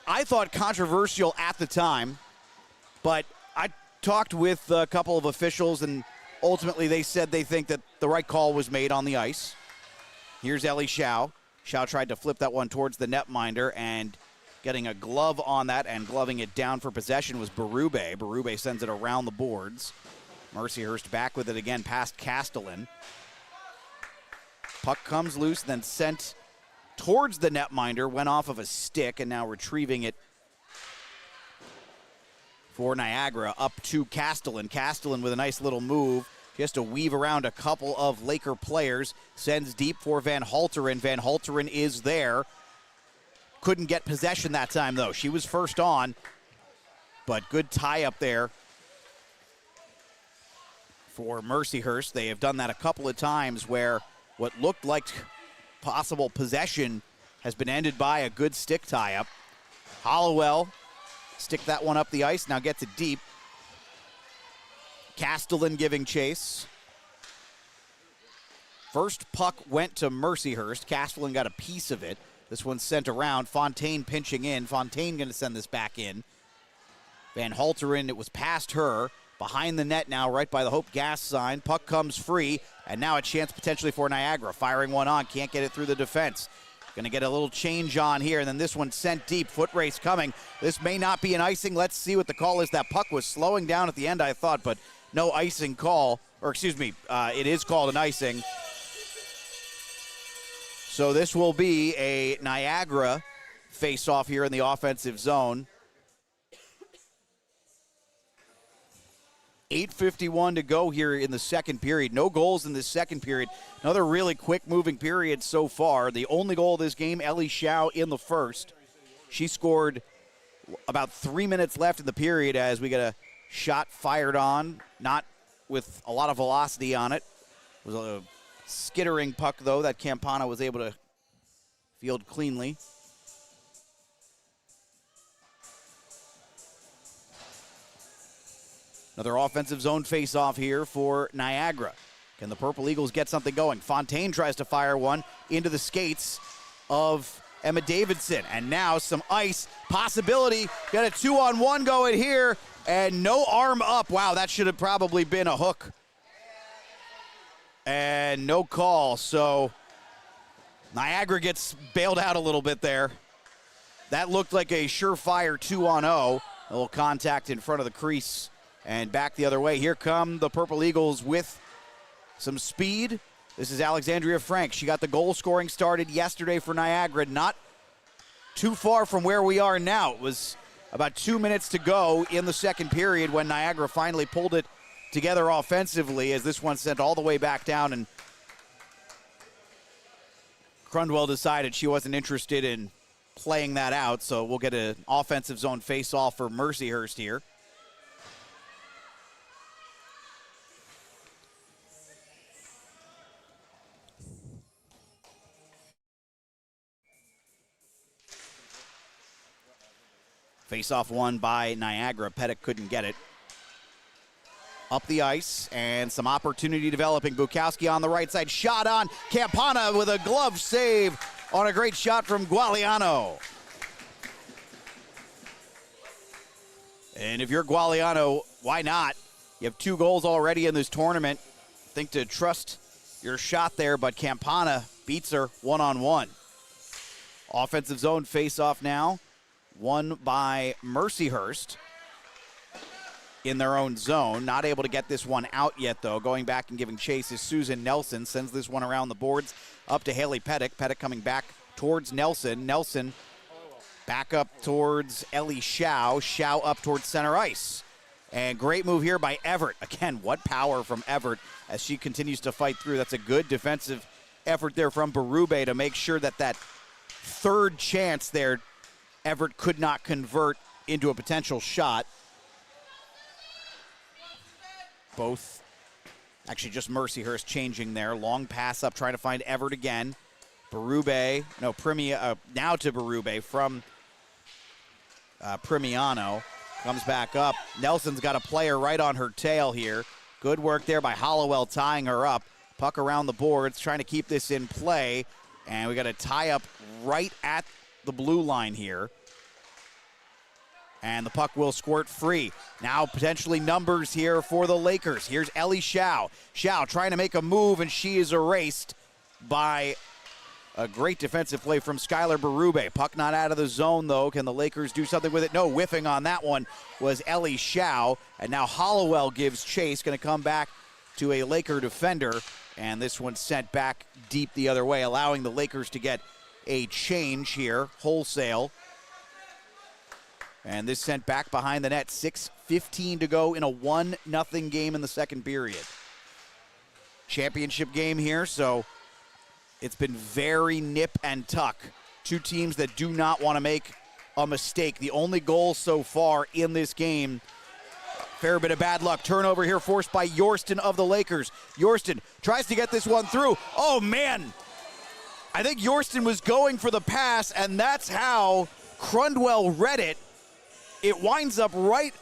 Speaker 5: I thought, controversial at the time. But I talked with a couple of officials, and ultimately they said they think that the right call was made on the ice. Here's Ellie Shao. Shao tried to flip that one towards the netminder, and getting a glove on that and gloving it down for possession was Berube. Berube sends it around the boards. Mercyhurst back with it again past Castellan. Puck comes loose, then sent towards the netminder, went off of a stick, and now retrieving it for Niagara up to Castellan. Castellan with a nice little move. She has to weave around a couple of Laker players. Sends deep for Van Halteren. Van Halteren is there. Couldn't get possession that time, though. She was first on, but good tie up there for Mercyhurst. They have done that a couple of times where what looked like possible possession has been ended by a good stick tie-up. Hollowell stick that one up the ice, now gets it deep. Castellan giving chase. First puck went to Mercyhurst. Castellan got a piece of it. This one's sent around. Fontaine pinching in. Fontaine going to send this back in. Van Halteren, it was past her. Behind the net now, right by the Hope Gas sign. Puck comes free, and now a chance potentially for Niagara. Firing one on, can't get it through the defense. Going to get a little change on here, and then this one sent deep. Foot race coming. This may not be an icing. Let's see what the call is. That puck was slowing down at the end, I thought, but no icing call. Or excuse me, it is called an icing. So this will be a Niagara face-off here in the offensive zone. 8:51 to go here in the second period. No goals in this second period. Another really quick-moving period so far. The only goal of this game, Ellie Shao in the first. She scored about 3 minutes left in the period as we get a shot fired on, not with a lot of velocity on it. It was a skittering puck, though, that Campana was able to field cleanly. Another offensive zone face-off here for Niagara. Can the Purple Eagles get something going? Fontaine tries to fire one into the skates of Emma Davidson. And now some ice possibility. Got a 2-on-1 going here, and no arm up. Wow, that should have probably been a hook. And no call, so Niagara gets bailed out a little bit there. That looked like a surefire 2-on-0. A little contact in front of the crease. And back the other way. Here come the Purple Eagles with some speed. This is Alexandria Frank. She got the goal scoring started yesterday for Niagara. Not too far from where we are now. It was about 2 minutes to go in the second period when Niagara finally pulled it together offensively, as this one sent all the way back down, and Crundwell decided she wasn't interested in playing that out, so we'll get an offensive zone face-off for Mercyhurst here. Face-off won by Niagara. Pettit couldn't get it. Up the ice, and some opportunity developing. Bukowski on the right side. Shot on. Campana with a glove save on a great shot from Gualiano. And if you're Gualiano, why not? You have 2 goals already in this tournament. I think to trust your shot there, but Campana beats her 1-on-1. Offensive zone face-off now. Won by Mercyhurst in their own zone. Not able to get this one out yet, though. Going back and giving chase is Susan Nelson. Sends this one around the boards up to Haley Pettit. Pettit coming back towards Nelson. Nelson back up towards Ellie Shao. Shao up towards center ice. And great move here by Everett. Again, what power from Everett as she continues to fight through. That's a good defensive effort there from Berube to make sure that that third chance there Everett could not convert into a potential shot. Both, actually just Mercyhurst changing there. Long pass up, trying to find Everett again. Berube, no, now to Berube from Primiano. Comes back up. Nelson's got a player right on her tail here. Good work there by Hollowell tying her up. Puck around the boards, trying to keep this in play. And we got a tie up right at the blue line here. And the puck will squirt free. Now potentially numbers here for the Lakers. Here's Ellie Shao. Shao trying to make a move, and she is erased by a great defensive play from Skylar Berube. Puck not out of the zone, though. Can the Lakers do something with it? No, whiffing on that one was Ellie Shao. And now Hollowell gives chase. Going to come back to a Laker defender. And this one sent back deep the other way, allowing the Lakers to get a change here, wholesale. And this sent back behind the net. 6:15 to go in a 1-0 game in the second period. Championship game here, so it's been very nip and tuck. 2 teams that do not want to make a mistake. The only goal so far in this game, fair bit of bad luck. Turnover here forced by Yorston of the Lakers. Yorston tries to get this one through. Oh, man. I think Yorston was going for the pass, and that's how Crundwell read it. It winds up right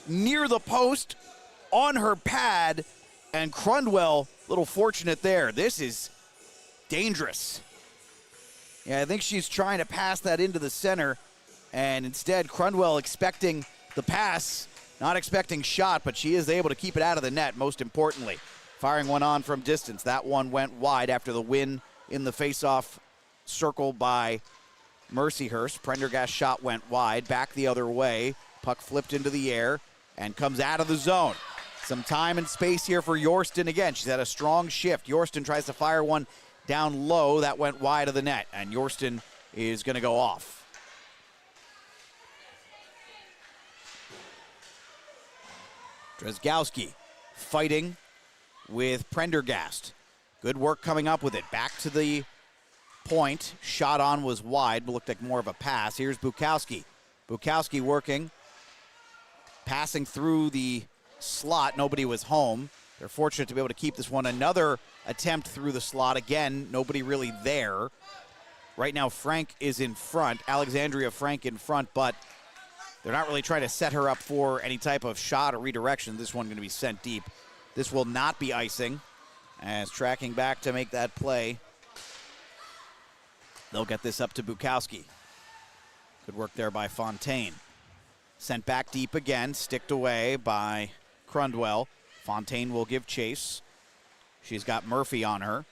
Speaker 5: near the post on her pad, and Crundwell, a little fortunate there. This is dangerous. Yeah, I think she's trying to pass that into the center, and instead Crundwell expecting the pass, not expecting shot, but she is able to keep it out of the net, most importantly. Firing one on from distance. That one went wide after the win in the face-off circle by Mercyhurst. Prendergast's shot went wide, back the other way. Puck flipped into the air and comes out of the zone. Some time and space here for Yorston again. She's had a strong shift. Yorston tries to fire one down low. That went wide of the net, and Yorston is going to go off. Drezgowski fighting with Prendergast. Good work coming up with it. Back to the point. Shot on was wide, but looked like more of a pass. Here's Bukowski. Bukowski working. Passing through the slot. Nobody was home. They're fortunate to be able to keep this one. Another attempt through the slot. Again, nobody really there. Right now, Frank is in front. Alexandria Frank in front, but they're not really trying to set her up for any type of shot or redirection. This one going to be sent deep. This will not be icing. As tracking back to make that play, they'll get this up to Bukowski. Good work there by Fontaine. Sent back deep again, sticked away by Crundwell. Fontaine will give chase. She's got Murphy on her.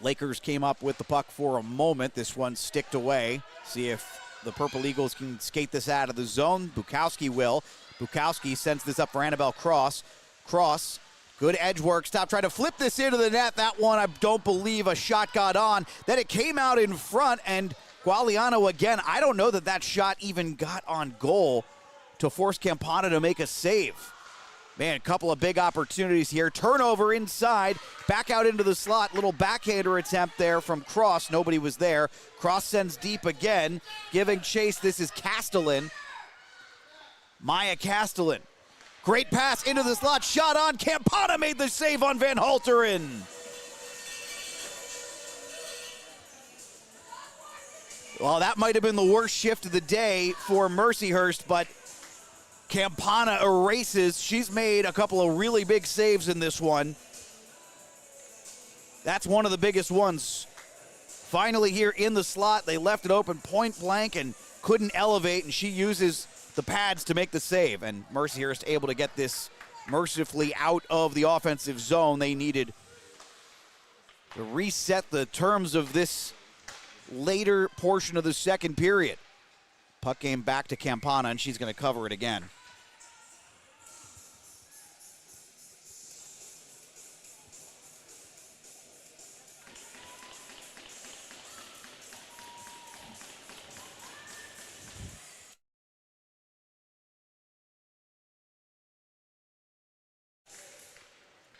Speaker 5: Lakers came up with the puck for a moment. This one sticked away. See if the Purple Eagles can skate this out of the zone. Bukowski will. Bukowski sends this up for Annabelle Cross. Cross, good edge work. Stop trying to flip this into the net. That one, I don't believe a shot got on. Then it came out in front, and Gualiano again. I don't know that that shot even got on goal to force Campana to make a save. Man, a couple of big opportunities here. Turnover inside, back out into the slot. Little backhander attempt there from Cross. Nobody was there. Cross sends deep again, giving chase. This is Castellan. Maya Castellan. Great pass into the slot. Shot on. Campana made the save on Van Halteren. Well, that might have been the worst shift of the day for Mercyhurst, but Campana erases. She's made a couple of really big saves in this one. That's one of the biggest ones. Finally here in the slot, they left it open point blank and couldn't elevate, and she uses the pads to make the save. And Mercyhurst able to get this mercifully out of the offensive zone. They needed to reset the terms of this later portion of the second period. Puck came back to Campana, and she's going to cover it again.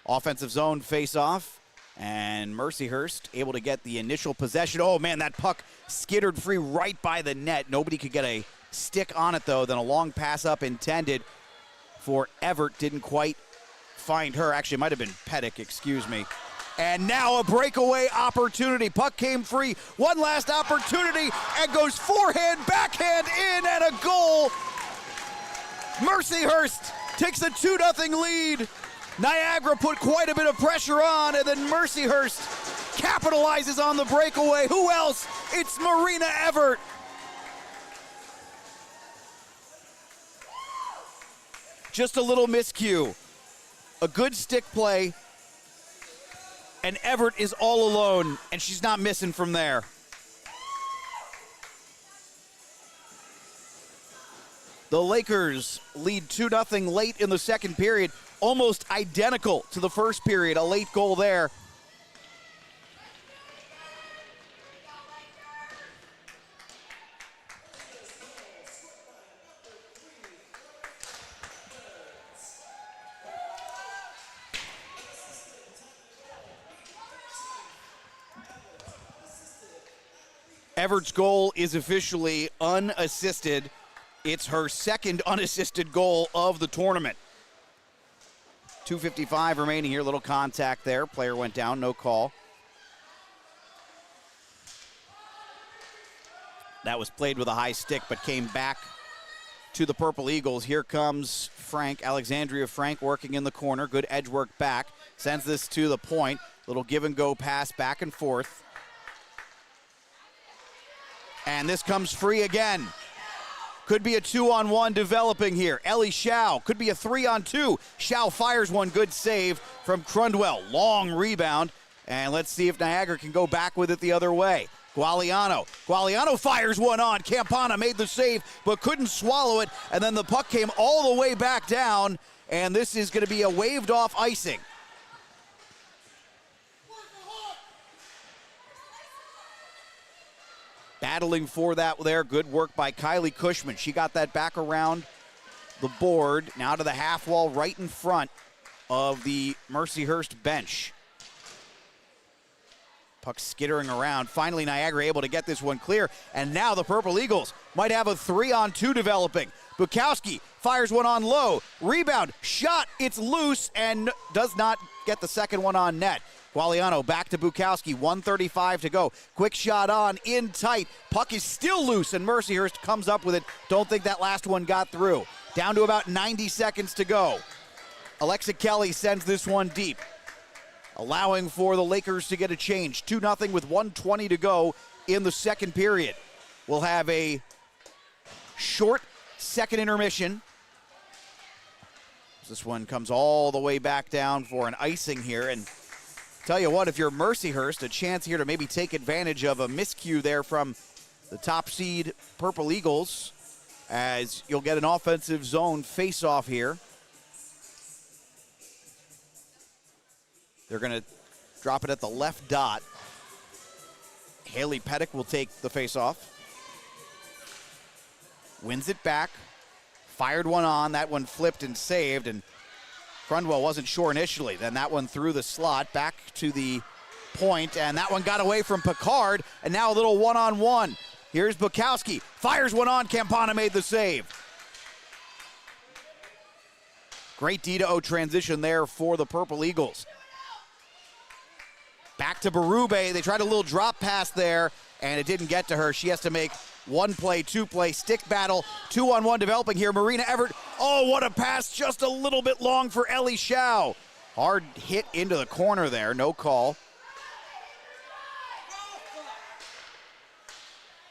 Speaker 5: Offensive zone face-off, and Mercyhurst able to get the initial possession. Oh, man, that puck skittered free right by the net. Nobody could get a stick on it, though. Then a long pass up intended for Everett. Didn't quite find her. Actually, it might have been Pettick, excuse me. And now a breakaway opportunity. Puck came free. One last opportunity, and goes forehand, backhand in, and a goal. Mercyhurst takes a 2-0 lead. Niagara put quite a bit of pressure on, and then Mercyhurst capitalizes on the breakaway. Who else? It's Marina Everett. Just a little miscue. A good stick play, and Everett is all alone, and she's not missing from there. The Lakers lead 2-0 late in the second period. Almost identical to the first period. A late goal there. Everett's goal is officially unassisted. It's her second unassisted goal of the tournament. 2:55 remaining here. Little contact there. Player went down. No call. That was played with a high stick, but came back to the Purple Eagles. Here comes Frank. Alexandria Frank working in the corner. Good edge work back. Sends this to the point. Little give and go pass back and forth. And this comes free again. Could be a 2-on-1 developing here. Ellie Shao. Could be a 3-on-2. Shao fires one. Good save from Crundwell. Long rebound. And let's see if Niagara can go back with it the other way. Gualiano. Gualiano fires one on. Campana made the save, but couldn't swallow it. And then the puck came all the way back down. And this is going to be a waved off icing. Battling for that there. Good work by Kylie Cushman. She got that back around the board, now to the half wall right in front of the Mercyhurst bench. Puck skittering around. Finally, Niagra able to get this one clear. And now the Purple Eagles might have a 3-on-2 developing. Bukowski fires one on low. Rebound, shot, it's loose, and does not get the second one on net. Gualiano back to Bukowski, 1:35 to go. Quick shot on, in tight. Puck is still loose, and Mercyhurst comes up with it. Don't think that last one got through. Down to about 90 seconds to go. Alexa Kelly sends this one deep, allowing for the Lakers to get a change. 2-0 with 1:20 to go in the second period. We'll have a short second intermission. This one comes all the way back down for an icing here. And tell you what, if you're Mercyhurst, a chance here to maybe take advantage of a miscue there from the top seed Purple Eagles, as you'll get an offensive zone face-off here. They're going to drop it at the left dot. Haley Pettick will take the face-off. Wins it back. Fired one on. That one flipped and saved, and Crundwell wasn't sure initially. Then that one through the slot, back to the point, and that one got away from Picard, and now a little one-on-one. Here's Bukowski. Fires one on. Campana made the save. Great D-to-O transition there for the Purple Eagles. Back to Berube. They tried a little drop pass there, and it didn't get to her. She has to make one play, two play, stick battle, 2-on-1 developing here. Marina Everett, oh, what a pass, just a little bit long for Ellie Shao. Hard hit into the corner there, no call.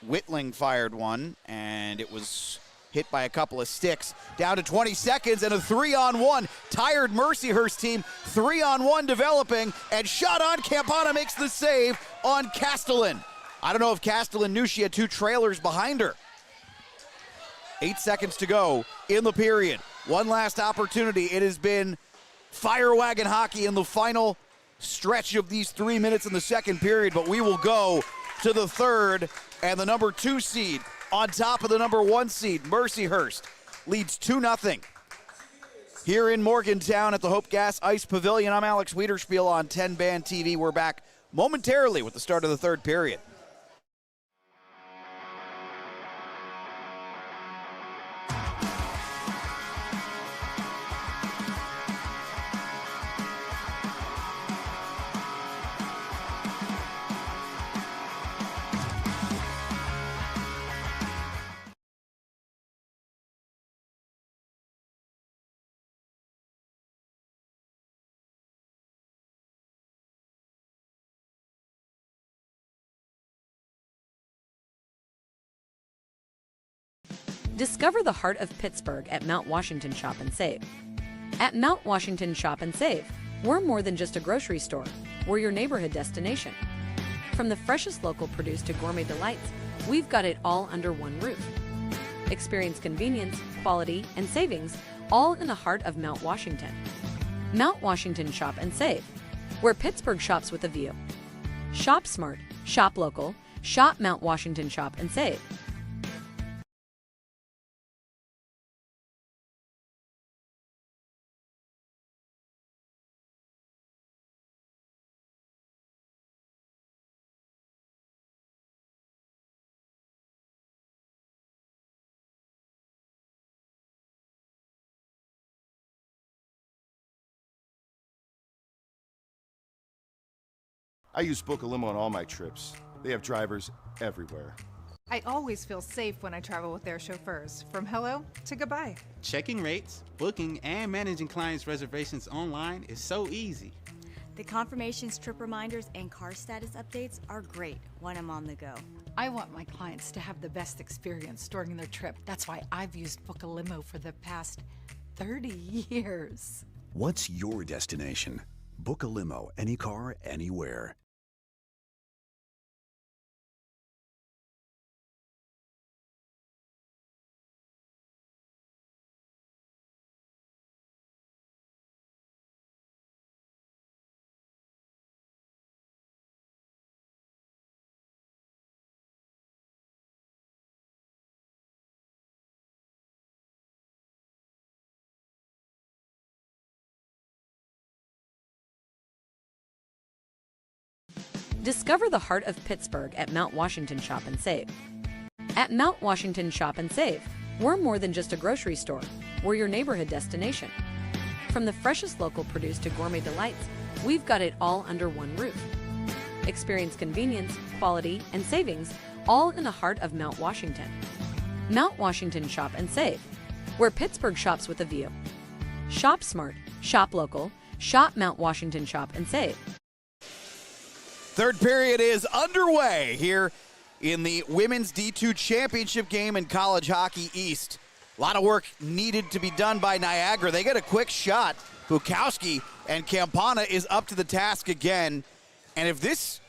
Speaker 5: Whitling fired one, and it was hit by a couple of sticks. Down to 20 seconds and a 3-on-1. Tired Mercyhurst team, 3-on-1 developing, and shot on. Campana makes the save on Castellan. I don't know if Castellan knew she had two trailers behind her. 8 seconds to go in the period. One last opportunity. It has been fire wagon hockey in the final stretch of these 3 minutes in the second period, but we will go to the third, and the number 2 seed on top of the number 1 seed, Mercyhurst, leads 2-0 here in Morgantown at the Hope Gas Ice Pavilion. I'm Alex Wiederspiel on 10-Band TV. We're back momentarily with the start of the third period.
Speaker 2: Discover the heart of Pittsburgh at Mount Washington Shop and Save. At Mount Washington Shop and Save, we're more than just a grocery store. We're your neighborhood destination. From the freshest local produce to gourmet delights, we've got it all under one roof. Experience convenience, quality, and savings, all in the heart of Mount Washington. Mount Washington Shop and Save, where Pittsburgh shops with a view. Shop smart, shop local, shop Mount Washington Shop and Save.
Speaker 7: I use Book a Limo on all my trips. They have drivers everywhere.
Speaker 8: I always feel safe when I travel with their chauffeurs, from hello to goodbye.
Speaker 9: Checking rates, booking, and managing clients' reservations online is so easy.
Speaker 10: The confirmations, trip reminders, and car status updates are great when I'm on the go.
Speaker 11: I want my clients to have the best experience during their trip. That's why I've used Book a Limo for the past 30 years.
Speaker 12: What's your destination? Book a limo, any car, anywhere.
Speaker 2: Discover the heart of Pittsburgh at Mount Washington Shop and Save. At Mount Washington Shop and Save, we're more than just a grocery store. We're your neighborhood destination. From the freshest local produce to gourmet delights, we've got it all under one roof. Experience convenience, quality, and savings, all in the heart of Mount Washington. Mount Washington Shop and Save, where Pittsburgh shops with a view. Shop smart, shop local, shop Mount Washington Shop and Save.
Speaker 5: Third period is underway here in the Women's D2 Championship game in College Hockey East. A lot of work needed to be done by Niagra. They get a quick shot. Bukowski and Campana is up to the task again. And if this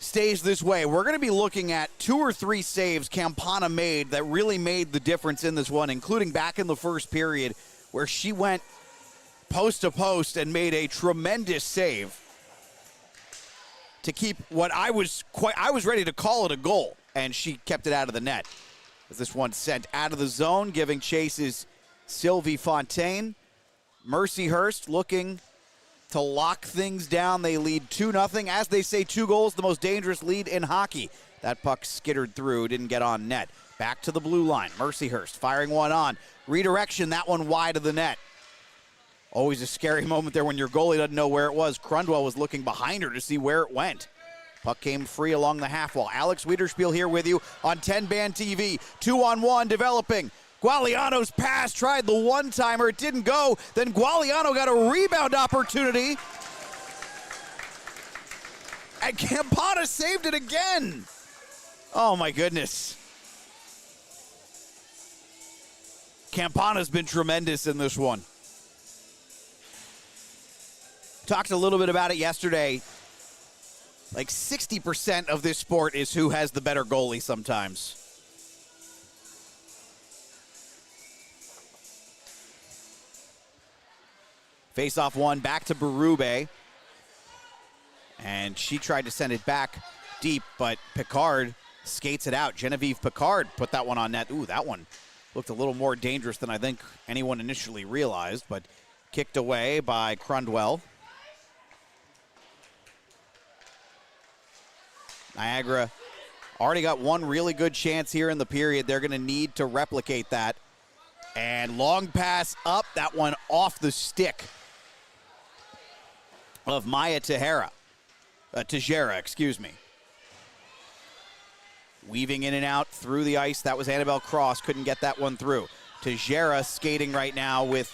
Speaker 5: stays this way, we're going to be looking at 2 or 3 saves Campana made that really made the difference in this one, including back in the first period where she went post to post and made a tremendous save to keep what I was ready to call it a goal, and she kept it out of the net. As this one sent out of the zone, giving chase is Sylvie Fontaine. Mercyhurst looking to lock things down. They lead 2-0. As they say, 2 goals, the most dangerous lead in hockey. That puck skittered through, didn't get on net. Back to the blue line. Mercyhurst firing one on. Redirection, that one wide of the net. Always a scary moment there when your goalie doesn't know where it was. Crundwell was looking behind her to see where it went. Puck came free along the half wall. Alex Wiederspiel here with you on 10-band-TV. 2-on-1 developing. Gualiano's pass tried the one-timer. It didn't go. Then Gualiano got a rebound opportunity. And Campana saved it again. Oh, my goodness. Campana's been tremendous in this one. Talked a little bit about it yesterday. Like 60% of this sport is who has the better goalie sometimes. Face-off one back to Berube. And she tried to send it back deep, but Picard skates it out. Genevieve Picard put that one on net. Ooh, that one looked a little more dangerous than I think anyone initially realized, but kicked away by Crundwell. Niagra already got one really good chance here in the period. They're going to need to replicate that. And long pass up, that one off the stick of Maya Tejera, excuse me. Weaving in and out through the ice, that was Annabelle Cross, couldn't get that one through. Tejera skating right now with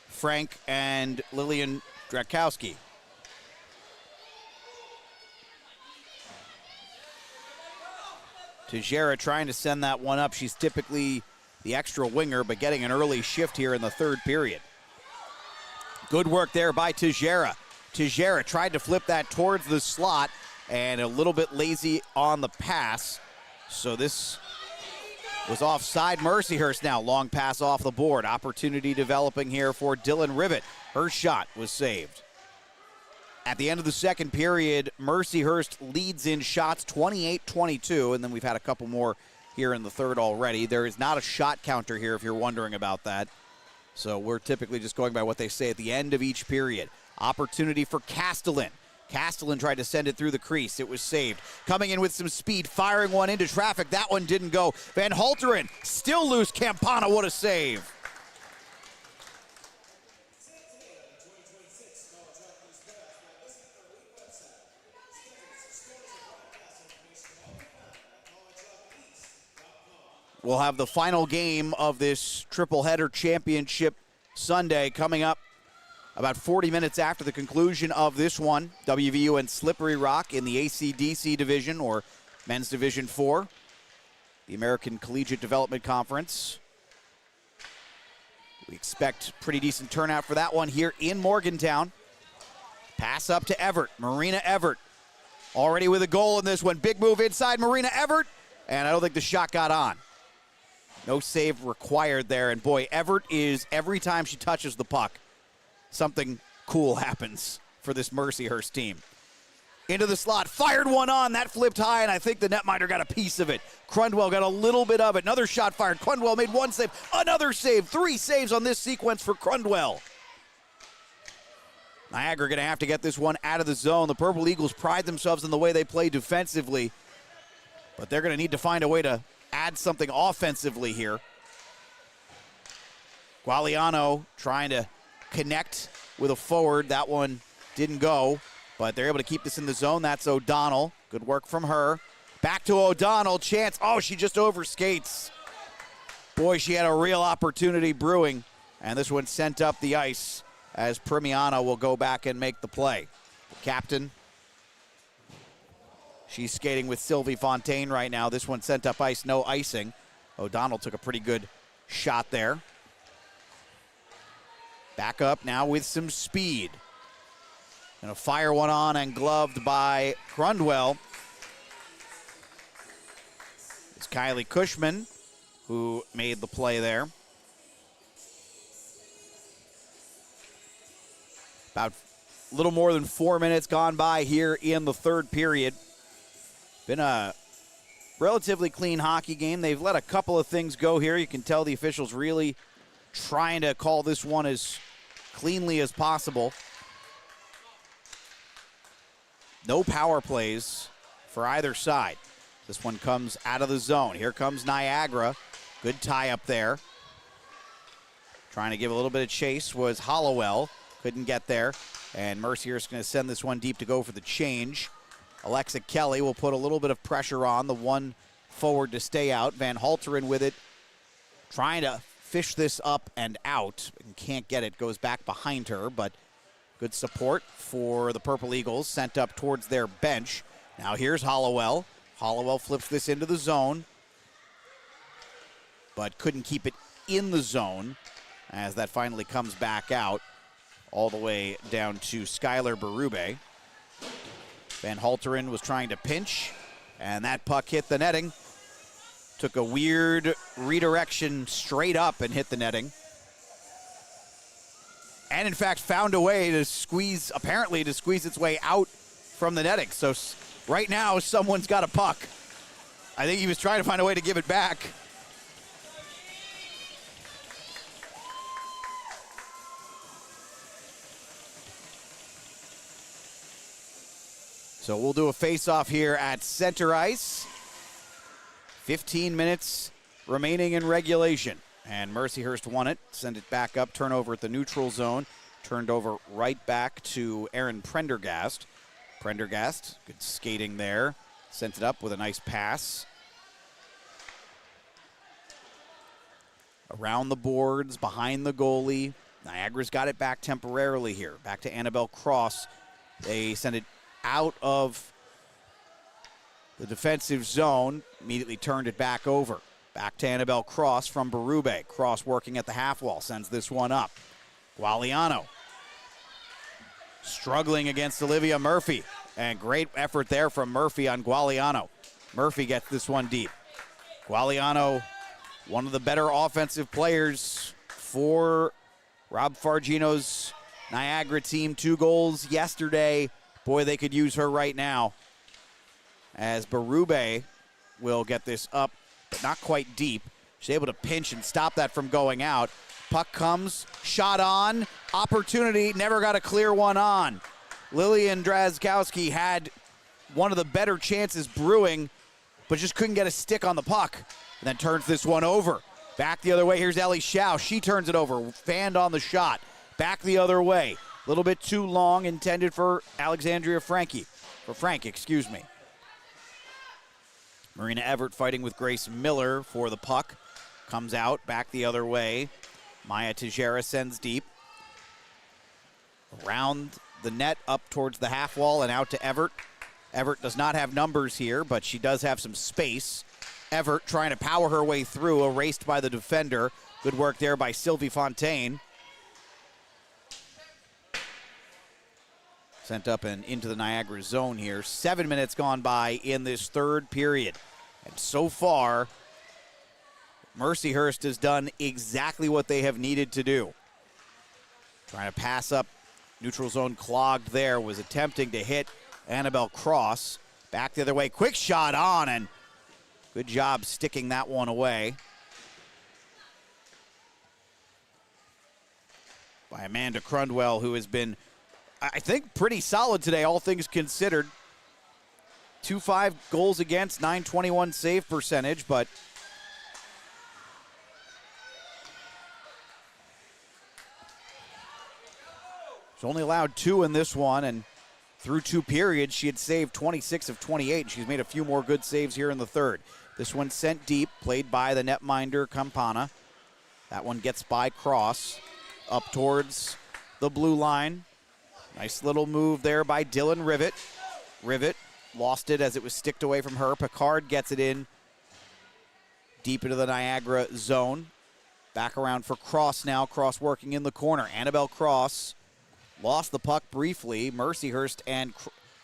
Speaker 5: Frank and Lillian Drakowski. Tejera trying to send that one up. She's typically the extra winger, but getting an early shift here in the third period. Good work there by Tejera. Tejera tried to flip that towards the slot and a little bit lazy on the pass. So this was offside. Mercyhurst now, long pass off the board. Opportunity developing here for Dylan Rivet. Her shot was saved. At the end of the second period, Mercyhurst leads in shots 28-22, and then we've had a couple more here in the third already. There is not a shot counter here if you're wondering about that. So we're typically just going by what they say at the end of each period. Opportunity for Castellan. Castellan tried to send it through the crease. It was saved. Coming in with some speed, firing one into traffic. That one didn't go. Van Halteren still loose. Campana, what a save. We'll have the final game of this triple header championship Sunday coming up about 40 minutes after the conclusion of this one. WVU and Slippery Rock in the ACDC division, or Men's Division 4, the American Collegiate Development Conference. We expect pretty decent turnout for that one here in Morgantown. Pass up to Everett, Marina Everett. Already with a goal in this one. Big move inside Marina Everett, and I don't think the shot got on. No save required there, and boy, Everett is, every time she touches the puck, something cool happens for this Mercyhurst team. Into the slot, fired one on, that flipped high, and I think the netminder got a piece of it. Crundwell got a little bit of it. Another shot fired. Crundwell made one save, another save. 3 saves on this sequence for Crundwell. Niagara going to have to get this one out of the zone. The Purple Eagles pride themselves in the way they play defensively, but they're going to need to find a way to add something offensively here. Gualiano trying to connect with a forward. That one didn't go, but they're able to keep this in the zone. That's O'Donnell. Good work from her. Back to O'Donnell. Chance. Oh, she just overskates. Boy, she had a real opportunity brewing, and this one sent up the ice as Premiano will go back and make the play. The captain, she's skating with Sylvie Fontaine right now. This one sent up ice, no icing. O'Donnell took a pretty good shot there. Back up now with some speed. Gonna fire one on and gloved by Crundwell. It's Kylie Cushman who made the play there. About a little more than 4 minutes gone by here in the third period. Been a relatively clean hockey game. They've let a couple of things go here. You can tell the officials really trying to call this one as cleanly as possible. No power plays for either side. This one comes out of the zone. Here comes Niagara. Good tie up there. Trying to give a little bit of chase was Hollowell. Couldn't get there. And Mercyhurst going to send this one deep to go for the change. Alexa Kelly will put a little bit of pressure on the one forward to stay out. Van Halteren with it. Trying to fish this up and out. And can't get it. Goes back behind her. But good support for the Purple Eagles. Sent up towards their bench. Now here's Hollowell. Hollowell flips this into the zone. But couldn't keep it in the zone as that finally comes back out. All the way down to Skylar Berube. Van Halteren was trying to pinch, and that puck hit the netting. Took a weird redirection straight up and hit the netting. And in fact, found a way to squeeze, apparently to squeeze its way out from the netting. So right now, someone's got a puck. I think he was trying to find a way to give it back. So we'll do a face-off here at center ice. 15 minutes remaining in regulation. And Mercyhurst won it, send it back up, turnover at the neutral zone. Turned over right back to Aaron Prendergast. Prendergast, good skating there. Sent it up with a nice pass. Around the boards, behind the goalie. Niagara's got it back temporarily here. Back to Annabelle Cross. They send it out of the defensive zone, immediately turned it back over. Back to Annabelle Cross from Berube. Cross working at the half wall, sends this one up. Gualiano struggling against Olivia Murphy, and great effort there from Murphy on Gualiano. Murphy gets this one deep. Gualiano, one of the better offensive players for Rob Fargino's Niagara team. 2 goals yesterday. Boy, they could use her right now. As Berube will get this up, but not quite deep. She's able to pinch and stop that from going out. Puck comes, shot on, opportunity, never got a clear one on. Lillian Drazkowski had one of the better chances brewing, but just couldn't get a stick on the puck. And then turns this one over. Back the other way, here's Ellie Schau. She turns it over, fanned on the shot. Back the other way. A little bit too long, intended for Alexandria Frank, excuse me. Marina Everett fighting with Grace Miller for the puck. Comes out, back the other way. Maya Tejera sends deep. Around the net, up towards the half wall and out to Everett. Everett does not have numbers here, but she does have some space. Everett trying to power her way through, erased by the defender. Good work there by Sylvie Fontaine. Sent up and into the Niagara zone here. 7 minutes gone by in this third period. And so far, Mercyhurst has done exactly what they have needed to do. Trying to pass up, neutral zone clogged there, was attempting to hit Annabelle Cross. Back the other way, quick shot on, and good job sticking that one away by Amanda Crundwell, who has been I think, pretty solid today, all things considered. 2-5 goals against, .921 save percentage, but she's only allowed 2 in this one, and through 2 periods, she had saved 26 of 28. She's made a few more good saves here in the third. This one sent deep, played by the netminder Campana. That one gets by Cross, up towards the blue line. Nice little move there by Dylan Rivet. Rivet lost it as it was sticked away from her. Picard gets it in deep into the Niagara zone. Back around for Cross now. Cross working in the corner. Annabelle Cross lost the puck briefly. Mercyhurst and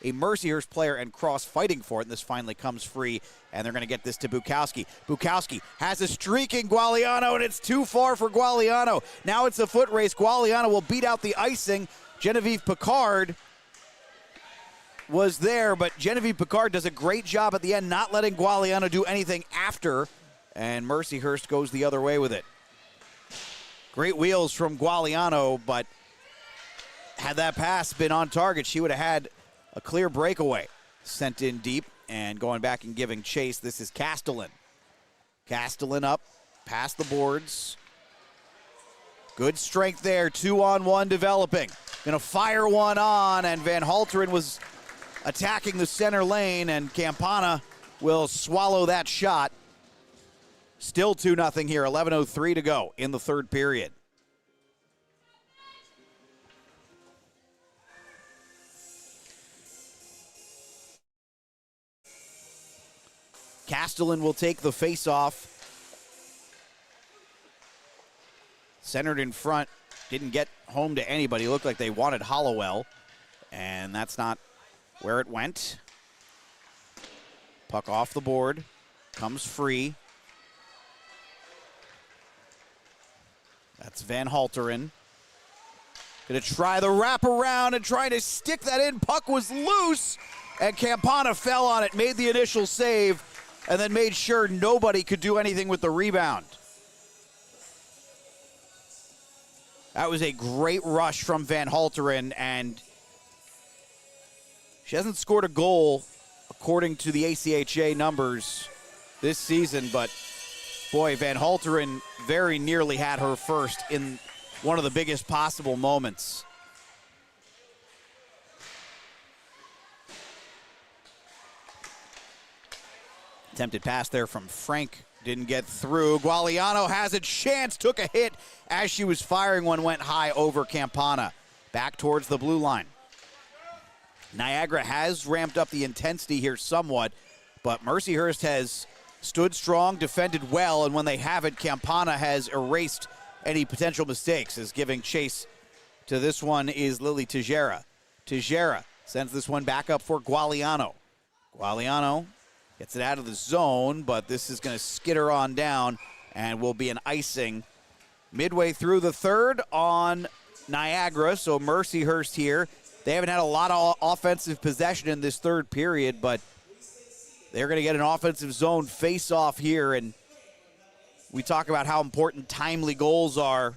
Speaker 5: a Mercyhurst player and Cross fighting for it, and this finally comes free, and they're going to get this to Bukowski. Bukowski has a streak in Gualiano, and it's too far for Gualiano. Now it's a foot race. Gualiano will beat out the icing. Genevieve Picard was there, but Genevieve Picard does a great job at the end, not letting Gualiano do anything after, and Mercyhurst goes the other way with it. Great wheels from Gualiano, but had that pass been on target, she would have had a clear breakaway. Sent in deep and going back and giving chase. This is Castellan. Castellan up, past the boards. Good strength there, 2-on-1 developing. Gonna fire one on, and Van Halteren was attacking the center lane, and Campana will swallow that shot. Still 2-0 here, 11:03 to go in the third period. Castellan will take the face-off. Centered in front, didn't get home to anybody. Looked like they wanted Hollowell, and that's not where it went. Puck off the board, comes free. That's Van Halteren. Gonna try the wraparound and trying to stick that in. Puck was loose, and Campana fell on it, made the initial save, and then made sure nobody could do anything with the rebound. That was a great rush from Van Halteren, and she hasn't scored a goal according to the ACHA numbers this season, but boy, Van Halteren very nearly had her first in one of the biggest possible moments. Attempted pass there from Frank, didn't get through. Gualiano has a chance, took a hit as she was firing one, went high over Campana. Back towards the blue line. Niagara has ramped up the intensity here somewhat, but Mercyhurst has stood strong, defended well, and when they haven't, Campana has erased any potential mistakes, as giving chase to this one is Lily Tejera. Tejera sends this one back up for Gualiano. Gualiano gets it out of the zone, but this is going to skitter on down and will be an icing midway through the third on Niagara. So Mercyhurst here. They haven't had a lot of offensive possession in this third period, but they're going to get an offensive zone face-off here, and we talk about how important timely goals are.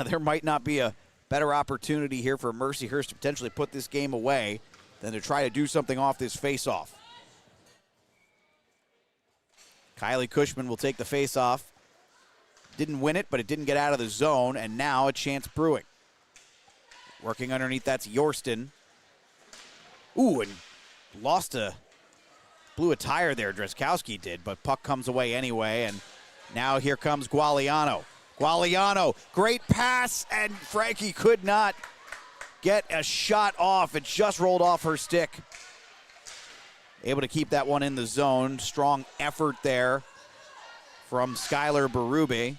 Speaker 5: There might not be a better opportunity here for Mercyhurst to potentially put this game away than to try to do something off this face-off. Kylie Cushman will take the face-off. Didn't win it, but it didn't get out of the zone, and now a chance brewing. Working underneath, that's Yorston. Ooh, and blew a tire there, Dreskowski did, but puck comes away anyway, and now here comes Gualiano. Gualiano, great pass, and Frankie could not get a shot off. It just rolled off her stick. Able to keep that one in the zone. Strong effort there from Skylar Berube.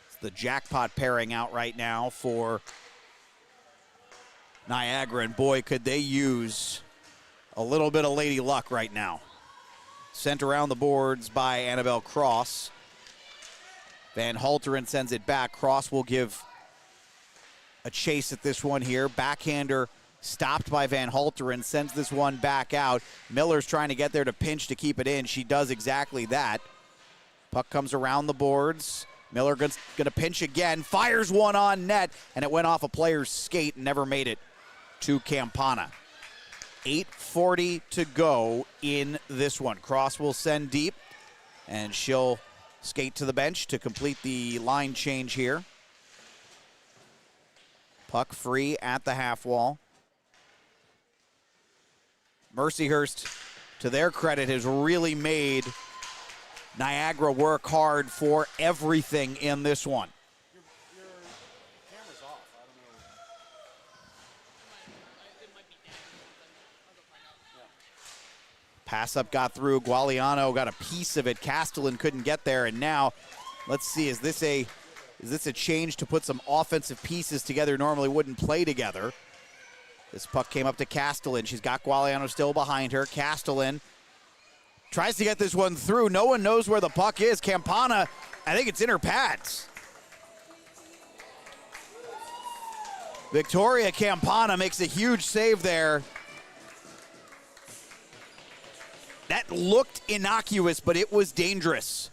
Speaker 5: It's the jackpot pairing out right now for Niagara, and boy, could they use a little bit of lady luck right now. Sent around the boards by Annabelle Cross. Van Halteren sends it back. Cross will give a chase at this one here. Backhander stopped by Van Halteren, sends this one back out. Miller's trying to get there to pinch to keep it in. She does exactly that. Puck comes around the boards. Miller going to pinch again, fires one on net, and it went off a player's skate and never made it to Campana. 8:40 to go in this one. Cross will send deep, and she'll skate to the bench to complete the line change here. Puck free at the half wall. Mercyhurst, to their credit, has really made Niagara work hard for everything in this one. Pass up got through. Gualiano got a piece of it. Castellan couldn't get there, and now let's see, is this a change to put some offensive pieces together normally wouldn't play together? This puck came up to Castellan. She's got Gualiano still behind her. Castellan tries to get this one through. No one knows where the puck is. Campana, I think it's in her pads. Victoria Campana makes a huge save there. That looked innocuous, but it was dangerous.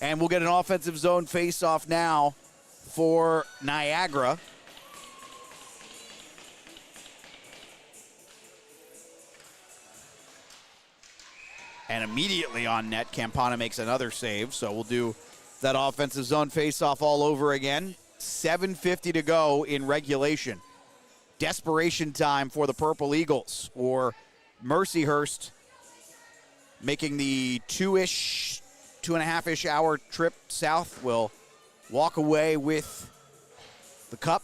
Speaker 5: And we'll get an offensive zone face-off now for Niagara. And immediately on net, Campana makes another save. So we'll do that offensive zone face-off all over again. 7:50 to go in regulation. Desperation time for the Purple Eagles, or Mercyhurst making the 2.5-ish hour trip south will walk away with the cup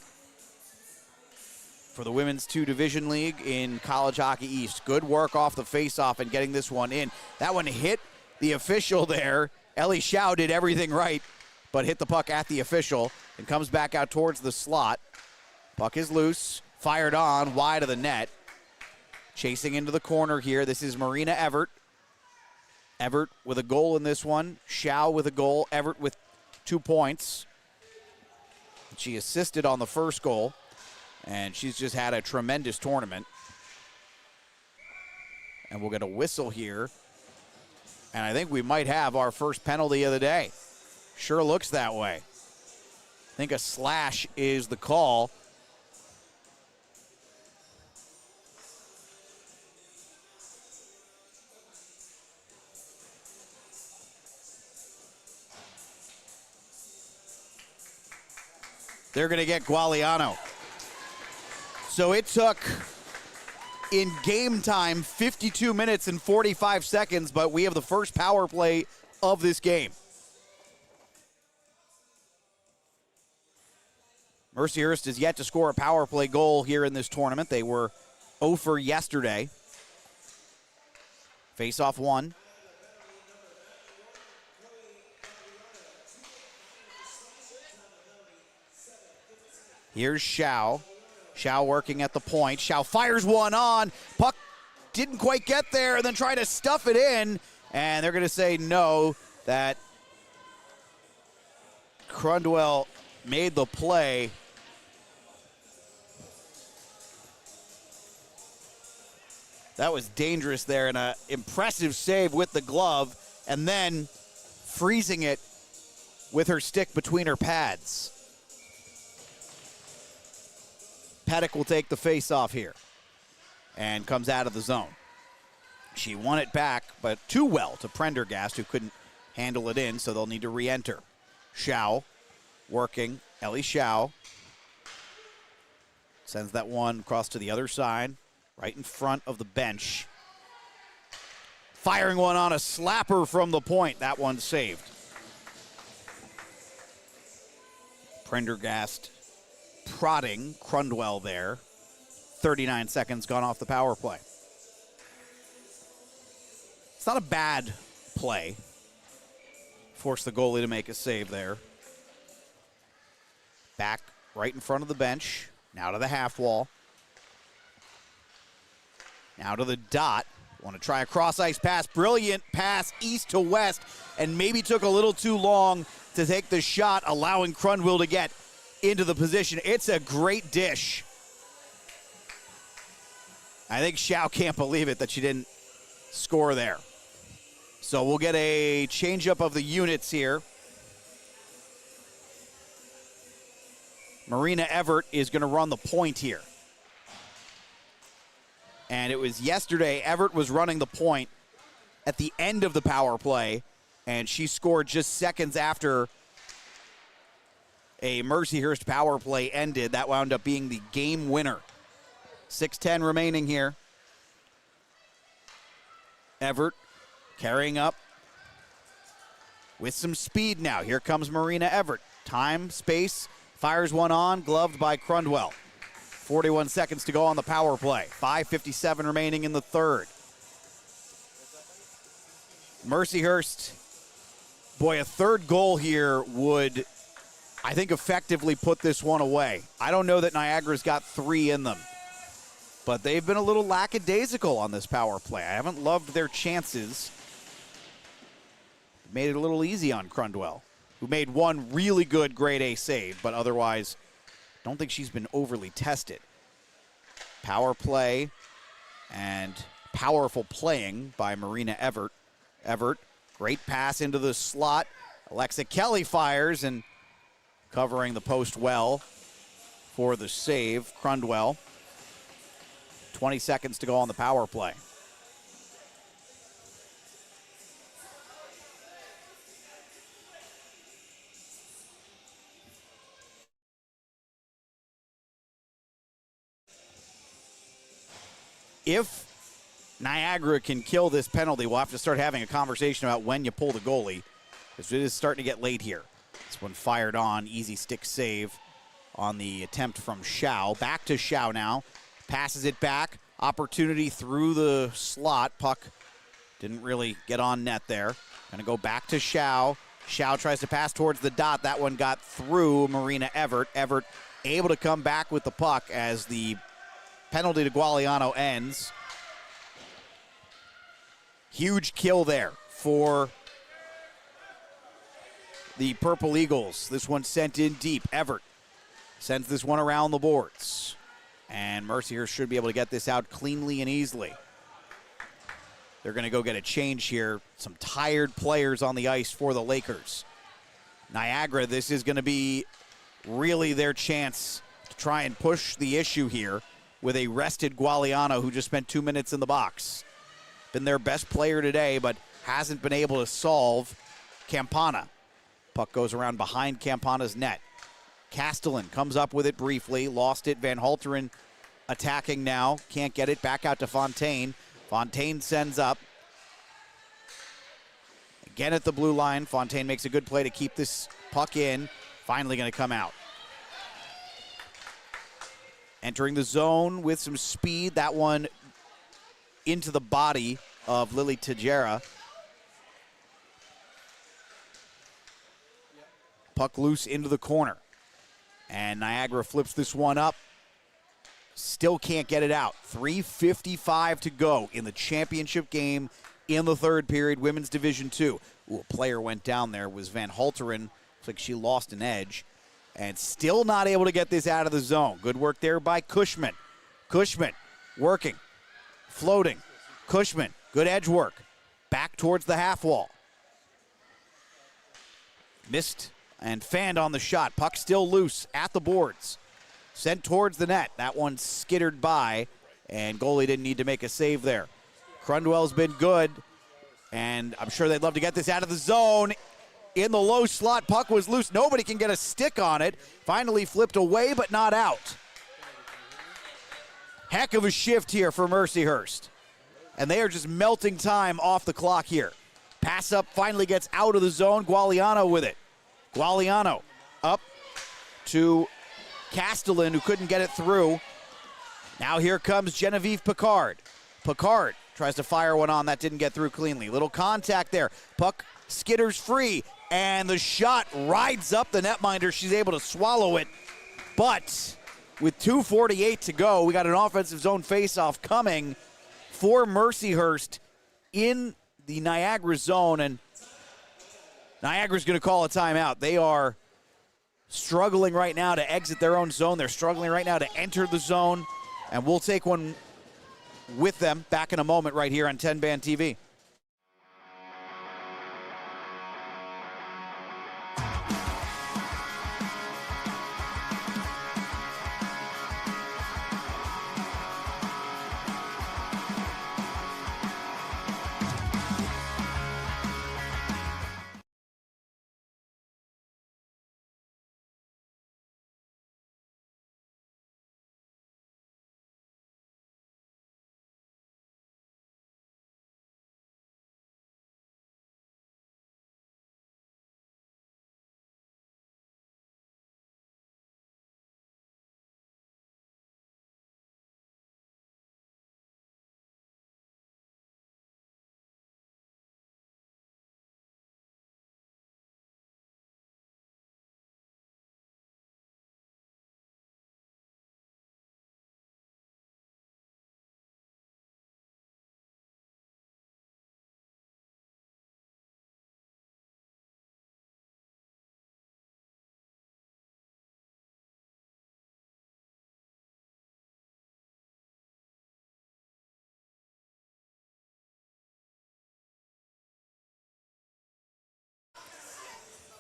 Speaker 5: for the Women's 2 Division League in College Hockey East. Good work off the faceoff and getting this one in. That one hit the official there. Ellie Schau did everything right, but hit the puck at the official and comes back out towards the slot. Puck is loose, fired on, wide of the net. Chasing into the corner here, this is Marina Everett. Everett with a goal in this one. Schau with a goal. Everett with 2 points. She assisted on the first goal, and she's just had a tremendous tournament. And we'll get a whistle here. And I think we might have our first penalty of the day. Sure looks that way. I think a slash is the call. They're going to get Gualiano. So it took, in game time, 52 minutes and 45 seconds, but we have the first power play of this game. Mercyhurst is yet to score a power play goal here in this tournament. They were 0 for yesterday. Face-off one. Here's Schau. Schau working at the point. Schau fires one on. Puck didn't quite get there and then tried to stuff it in. And they're going to say no, that Crundwell made the play. That was dangerous there, and an impressive save with the glove, and then freezing it with her stick between her pads. Pettick will take the face-off here and comes out of the zone. She won it back, but too well to Prendergast, who couldn't handle it in, so they'll need to re-enter. Schau working. Ellie Schau sends that one across to the other side, right in front of the bench. Firing one on a slapper from the point. That one saved. Prendergast prodding Crundwell there. 39 seconds gone off the power play. It's not a bad play. Forced the goalie to make a save there. Back right in front of the bench. Now to the half wall. Now to the dot. Want to try a cross-ice pass. Brilliant pass east to west, and maybe took a little too long to take the shot, allowing Crundwell to get into the position. It's a great dish. I think Schau can't believe it that she didn't score there. So we'll get a changeup of the units here. Marina Everett is going to run the point here. And it was yesterday, Everett was running the point at the end of the power play, and she scored just seconds after a Mercyhurst power play ended. That wound up being the game winner. 6:10 remaining here. Everett carrying up with some speed now. Here comes Marina Everett. Time, space, fires one on, gloved by Crundwell. 41 seconds to go on the power play. 5:57 remaining in the third. Mercyhurst, boy, a third goal here would, I think, effectively put this one away. I don't know that Niagara's got 3 in them, but they've been a little lackadaisical on this power play. I haven't loved their chances. Made it a little easy on Crundwell, who made one really good grade A save, but otherwise don't think she's been overly tested. Power play and powerful playing by Marina Everett. Everett, great pass into the slot. Alexa Kelly fires and covering the post well for the save. Crundwell. 20 seconds to go on the power play. If Niagara can kill this penalty, we'll have to start having a conversation about when you pull the goalie, because it is starting to get late here. This one fired on, easy stick save on the attempt from Shao. Back to Shao now, passes it back, opportunity through the slot. Puck didn't really get on net there. Gonna go back to Shao. Shao tries to pass towards the dot. That one got through Marina Everett. Everett able to come back with the puck as the penalty to Gualiano ends. Huge kill there for the Purple Eagles. This one sent in deep. Everett sends this one around the boards. And Mercyhurst should be able to get this out cleanly and easily. They're going to go get a change here. Some tired players on the ice for the Lakers. Niagara, this is going to be really their chance to try and push the issue here with a rested Gualiano who just spent 2 minutes in the box. Been their best player today, but hasn't been able to solve Campana. Puck goes around behind Campana's net. Castellan comes up with it briefly, lost it. Van Halteren attacking now, can't get it, back out to Fontaine. Fontaine sends up. Again at the blue line, Fontaine makes a good play to keep this puck in. Finally going to come out. Entering the zone with some speed. That one into the body of Lily Tejera. Puck loose into the corner. And Niagara flips this one up. Still can't get it out. 3:55 to go in the championship game in the third period, Women's Division II. Ooh, a player went down there, was Van Halteren. Looks like she lost an edge. And still not able to get this out of the zone. Good work there by Cushman. Cushman working, floating. Cushman, good edge work. Back towards the half wall. Missed and fanned on the shot. Puck still loose at the boards. Sent towards the net. That one skittered by, and goalie didn't need to make a save there. Crundwell's been good, and I'm sure they'd love to get this out of the zone. In the low slot, puck was loose. Nobody can get a stick on it. Finally flipped away, but not out. Heck of a shift here for Mercyhurst. And they are just melting time off the clock here. Pass up finally gets out of the zone. Gualiano with it. Gualiano up to Castellan, who couldn't get it through. Now here comes Genevieve Picard. Picard tries to fire one on. That didn't get through cleanly. Little contact there. Puck skitters free. And the shot rides up the netminder. She's able to swallow it. But with 2:48 to go, we got an offensive zone faceoff coming for Mercyhurst in the Niagara zone. And Niagara's going to call a timeout. They are struggling right now to exit their own zone. They're struggling right now to enter the zone. And we'll take one with them back in a moment right here on 10-Band TV.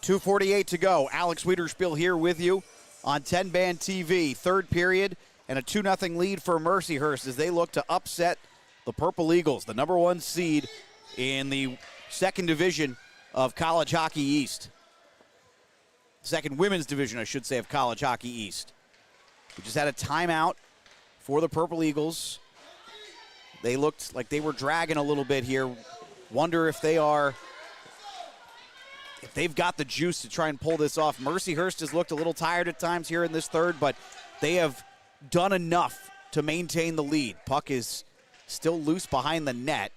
Speaker 5: 2:48 to go. Alex Wiederspiel here with you on 10-Band TV. Third period and a 2-0 lead for Mercyhurst as they look to upset the Purple Eagles, the number 1 seed in the second division of College Hockey East. Second women's division, I should say, of College Hockey East. We just had a timeout for the Purple Eagles. They looked like they were dragging a little bit here. Wonder if they've got the juice to try and pull this off. Mercyhurst has looked a little tired at times here in this third, but they have done enough to maintain the lead. Puck is still loose behind the net.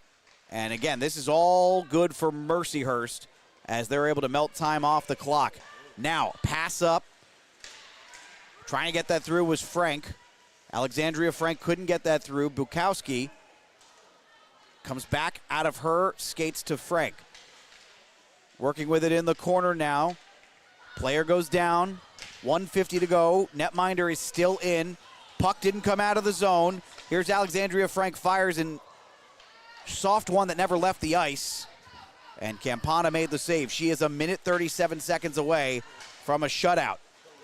Speaker 5: And again, this is all good for Mercyhurst as they're able to melt time off the clock. Now, pass up. Trying to get that through was Frank. Alexandria Frank couldn't get that through. Bukowski comes back out of her, skates to Frank. Working with it in the corner now. Player goes down. 1:50 to go. Netminder is still in. Puck didn't come out of the zone. Here's Alexandria Frank, fires in soft one that never left the ice. And Campana made the save. She is 1:37 seconds away from a shutout.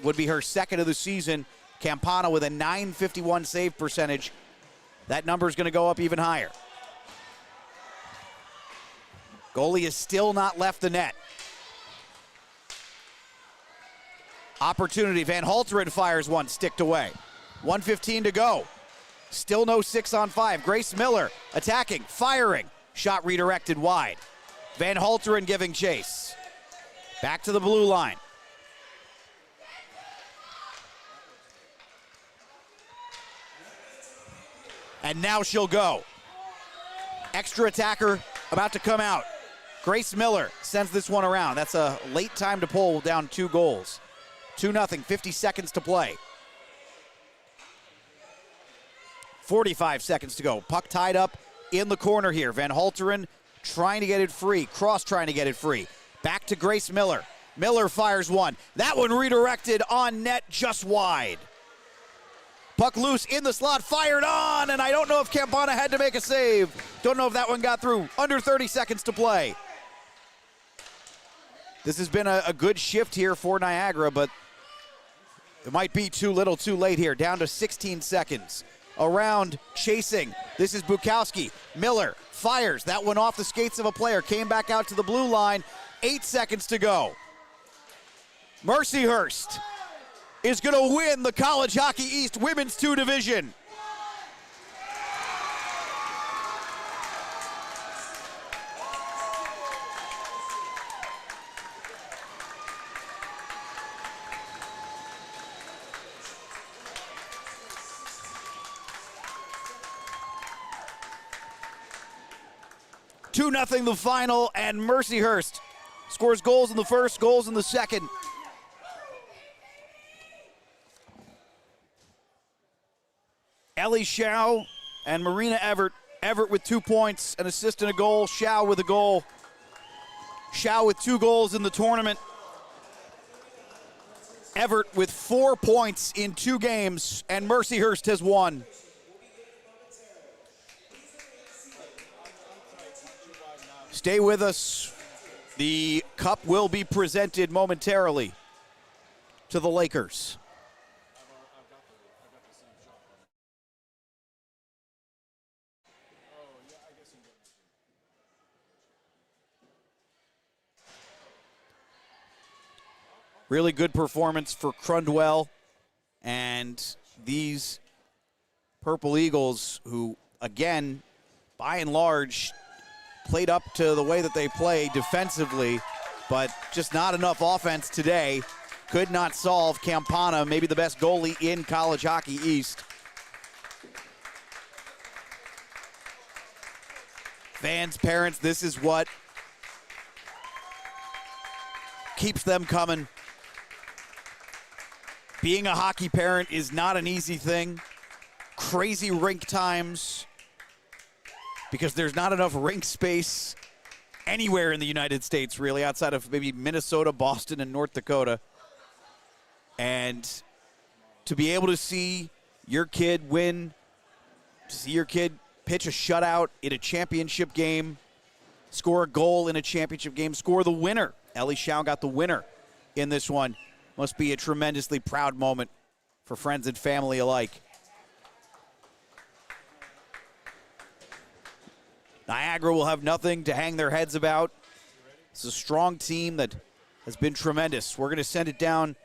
Speaker 5: Would be her second of the season. Campana with a .951 save percentage. That number is going to go up even higher. Goalie has still not left the net. Opportunity. Van Halteren fires one, sticked away. 1:15 to go. Still no 6-on-5. Grace Miller attacking, firing. Shot redirected wide. Van Halteren giving chase. Back to the blue line. And now she'll go. Extra attacker about to come out. Grace Miller sends this one around. That's a late time to pull down 2 goals. 2-0, 50 seconds to play. 45 seconds to go. Puck tied up in the corner here. Van Halteren trying to get it free. Cross trying to get it free. Back to Grace Miller. Miller fires one. That one redirected on net just wide. Puck loose in the slot, fired on, and I don't know if Campana had to make a save. Don't know if that one got through. Under 30 seconds to play. This has been a good shift here for Niagara, but it might be too little too late here. Down to 16 seconds. Around, chasing. This is Bukowski. Miller fires. That one off the skates of a player. Came back out to the blue line. 8 seconds to go. Mercyhurst is going to win the College Hockey East Women's 2 division. Two 2-0 the final, and Mercyhurst scores goals in the first, goals in the second. Ellie Shao and Marina Everett. Everett with 2 points, an assist and a goal. Shao with a goal. Shao with 2 goals in the tournament. Everett with 4 points in 2 games, and Mercyhurst has won. Stay with us. The cup will be presented momentarily to the Lakers. Really good performance for Crundwell and these Purple Eagles, who, again, by and large, played up to the way that they play defensively, but just not enough offense today. Could not solve Campana, maybe the best goalie in College Hockey East. Fans, parents, this is what keeps them coming. Being a hockey parent is not an easy thing. Crazy rink times, because there's not enough rink space anywhere in the United States, really, outside of maybe Minnesota, Boston, and North Dakota. And to be able to see your kid win, to see your kid pitch a shutout in a championship game, score a goal in a championship game, score the winner. Ellie Shao got the winner in this one. Must be a tremendously proud moment for friends and family alike. Niagara will have nothing to hang their heads about. It's a strong team that has been tremendous. We're going to send it down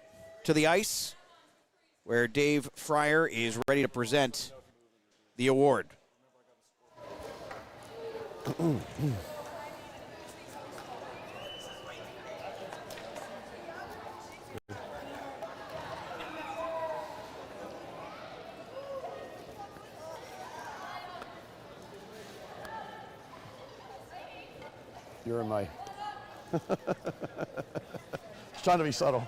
Speaker 5: to the ice where Dave Fryer is ready to present the award.
Speaker 21: You're in my... Just trying to be subtle.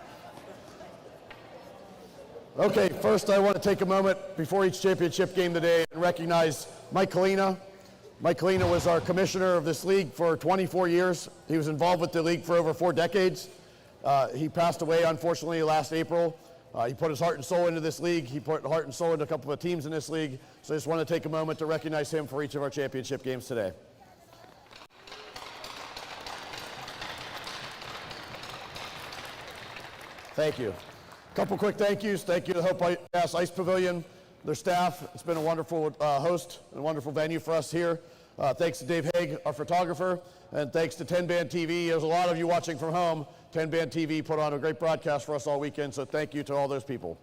Speaker 21: Okay, first I want to take a moment before each championship game today and recognize Mike Kalina. Mike Kalina was our commissioner of this league for 24 years. He was involved with the league for over 4 decades. He passed away, unfortunately, last April. He put his heart and soul into this league. He put heart and soul into a couple of teams in this league. So I just want to take a moment to recognize him for each of our championship games today. Thank you. A couple quick thank yous. Thank you to the Hope Pass Ice Pavilion, their staff. It's been a wonderful host and a wonderful venue for us here. Thanks to Dave Haig, our photographer, and thanks to TenbandTV. There's a lot of you watching from home. TenbandTV put on a great broadcast for us all weekend, so thank you to all those people.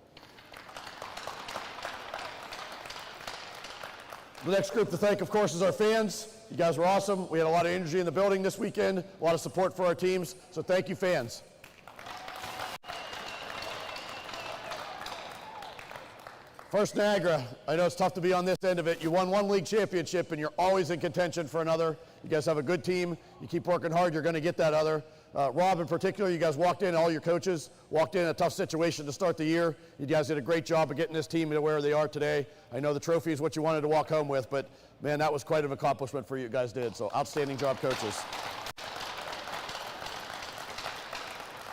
Speaker 21: The next group to thank, of course, is our fans. You guys were awesome. We had a lot of energy in the building this weekend, a lot of support for our teams, so thank you, fans. First, Niagara. I know it's tough to be on this end of it. You won 1 league championship, and you're always in contention for another. You guys have a good team. You keep working hard, you're going to get that other. Rob, in particular, you guys walked in, all your coaches walked in a tough situation to start the year. You guys did a great job of getting this team to where they are today. I know the trophy is what you wanted to walk home with, but, man, that was quite an accomplishment for you guys did. So, outstanding job, coaches.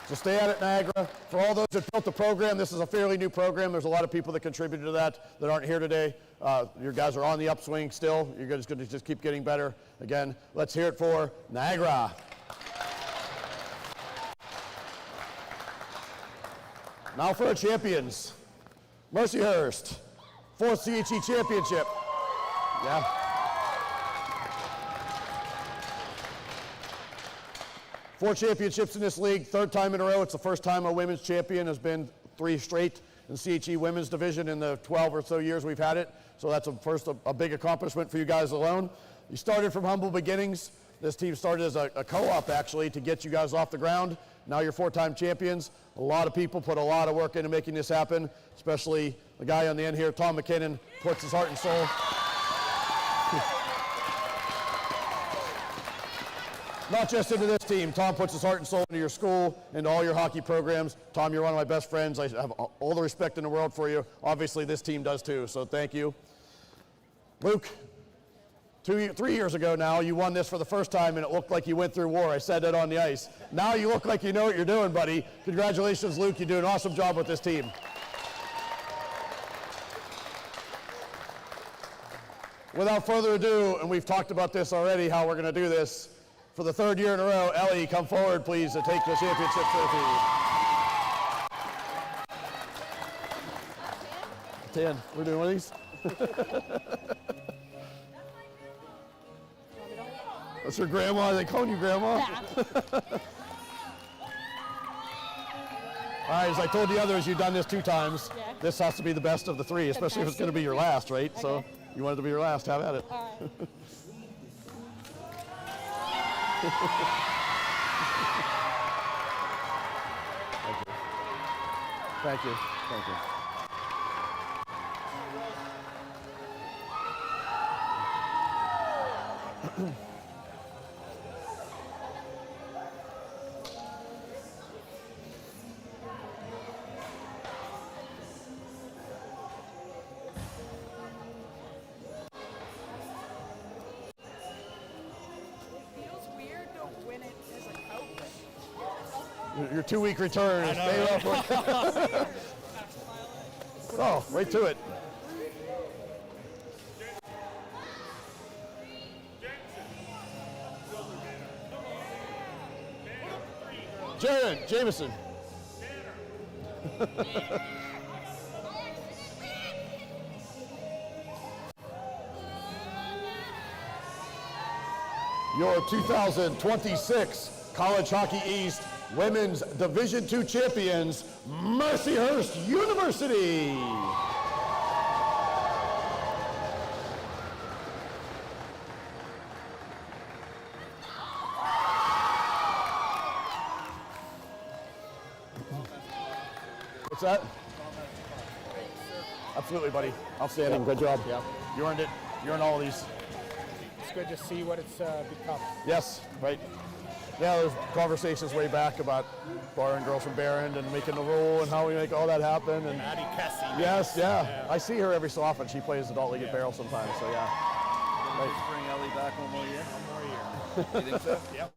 Speaker 21: So stay at it, Niagara. For all those that built the program, this is a fairly new program. There's a lot of people that contributed to that aren't here today. Your guys are on the upswing still. You're just going to just keep getting better. Again, let's hear it for Niagara. Now for our champions. Mercyhurst, 4th CHE championship. Yeah. Four championships in this league, 3rd time in a row. It's the first time a women's champion has been 3 straight in CHE women's division in the 12 or so years we've had it. So that's a big accomplishment for you guys alone. You started from humble beginnings. This team started as a co-op, actually, to get you guys off the ground. Now you're 4-time champions. A lot of people put a lot of work into making this happen, especially the guy on the end here, Tom McKinnon, puts his heart and soul. Not just into this team. Tom puts his heart and soul into your school, into all your hockey programs. Tom, you're one of my best friends. I have all the respect in the world for you. Obviously, this team does too, so thank you. Luke, 3 years ago now, you won this for the first time, and it looked like you went through war. I said that on the ice. Now you look like you know what you're doing, buddy. Congratulations, Luke. You do an awesome job with this team. Without further ado, and we've talked about this already, how we're going to do this, for the 3rd year in a row, Ellie, come forward, please, to take the championship trophy. 10. We're doing one of these? That's your grandma? Are they calling you grandma? All right, as I told the others, you've done this 2 times. Yeah. This has to be the best of the 3, especially if it's going to be your last, right? Okay. So you want it to be your last. Have at it. All right. Thank you. Thank you. Your 2-week return is paid off. Oh, right to it. Jared Jameson. Your 2026 College Hockey East Women's Division II champions, Mercyhurst University. What's that? Absolutely, buddy. Outstanding. Good job. Yeah. You earned it. You earned all of these.
Speaker 1: It's good to see what it's become.
Speaker 21: Yes, right. Yeah, there's conversations way back about borrowing girls from Barron and making the rule and how we make all that happen. And
Speaker 1: Maddie Kessie.
Speaker 21: yes, yeah. I see her every so often. She plays adult league at Barrel sometimes, so yeah.
Speaker 22: Right. Bring Ellie back one more year.
Speaker 1: One more year.
Speaker 22: You think so?
Speaker 1: Yep.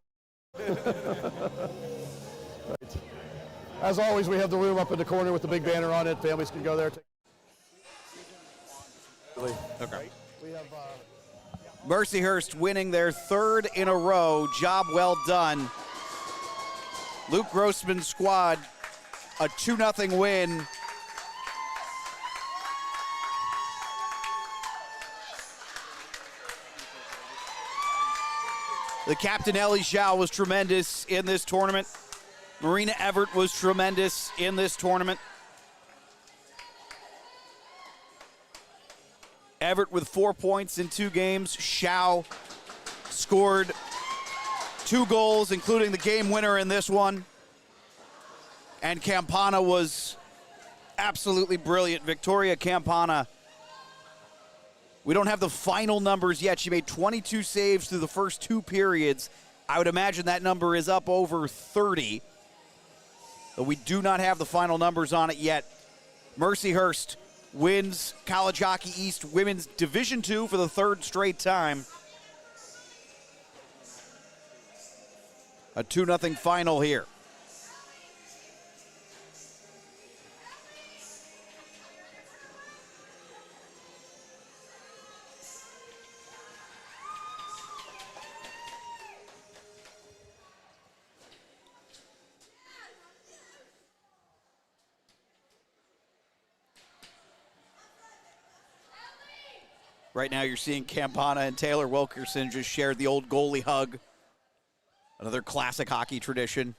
Speaker 21: Right. As always, we have the room up in the corner with the big banner on it. Families can go there.
Speaker 5: Okay.
Speaker 21: We have
Speaker 5: Mercyhurst winning their third in a row. Job well done. Luke Grossman's squad, a 2-0 win. The captain, Ellie Zhao, was tremendous in this tournament. Marina Everett was tremendous in this tournament. Everett with 4 points in 2 games. Zhao scored 2 goals, including the game winner in this one. And Campana was absolutely brilliant. Victoria Campana. We don't have the final numbers yet. She made 22 saves through the first 2 periods. I would imagine that number is up over 30. But we do not have the final numbers on it yet. Mercyhurst wins College Hockey East Women's Division II for the 3rd straight time. A 2-0 final here. Right now you're seeing Campana and Taylor Wilkerson just share the old goalie hug. Another classic hockey tradition.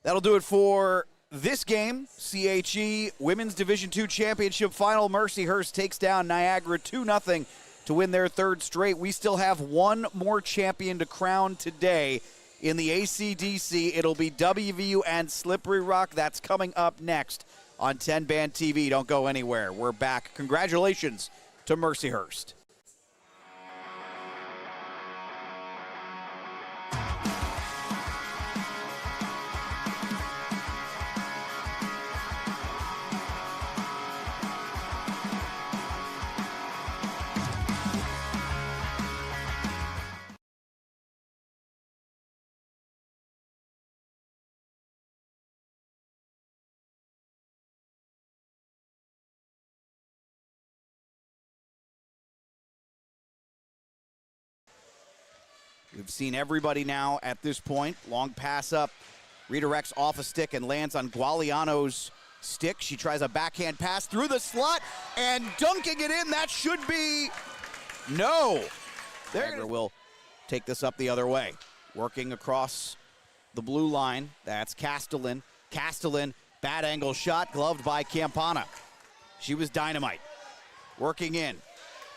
Speaker 5: That'll do it for this game. CHE Women's Division II Championship Final. Mercyhurst takes down Niagra 2-0 to win their 3rd straight. We still have one more champion to crown today. In the ACDC, it'll be WVU and Slippery Rock. That's coming up next on 10-Band TV. Don't go anywhere. We're back. Congratulations to Mercyhurst. We've seen everybody now at this point. Long pass up, redirects off a stick and lands on Gualiano's stick. She tries a backhand pass through the slot and dunking it in. That should be no. There will take this up the other way. Working across the blue line. That's Castellan. Castellan, bad angle shot, gloved by Campana. She was dynamite. Working in.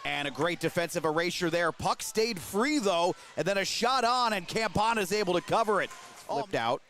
Speaker 5: And a great defensive erasure there. Puck stayed free, though, and then a shot on, and Campana's able to cover it. Flipped out.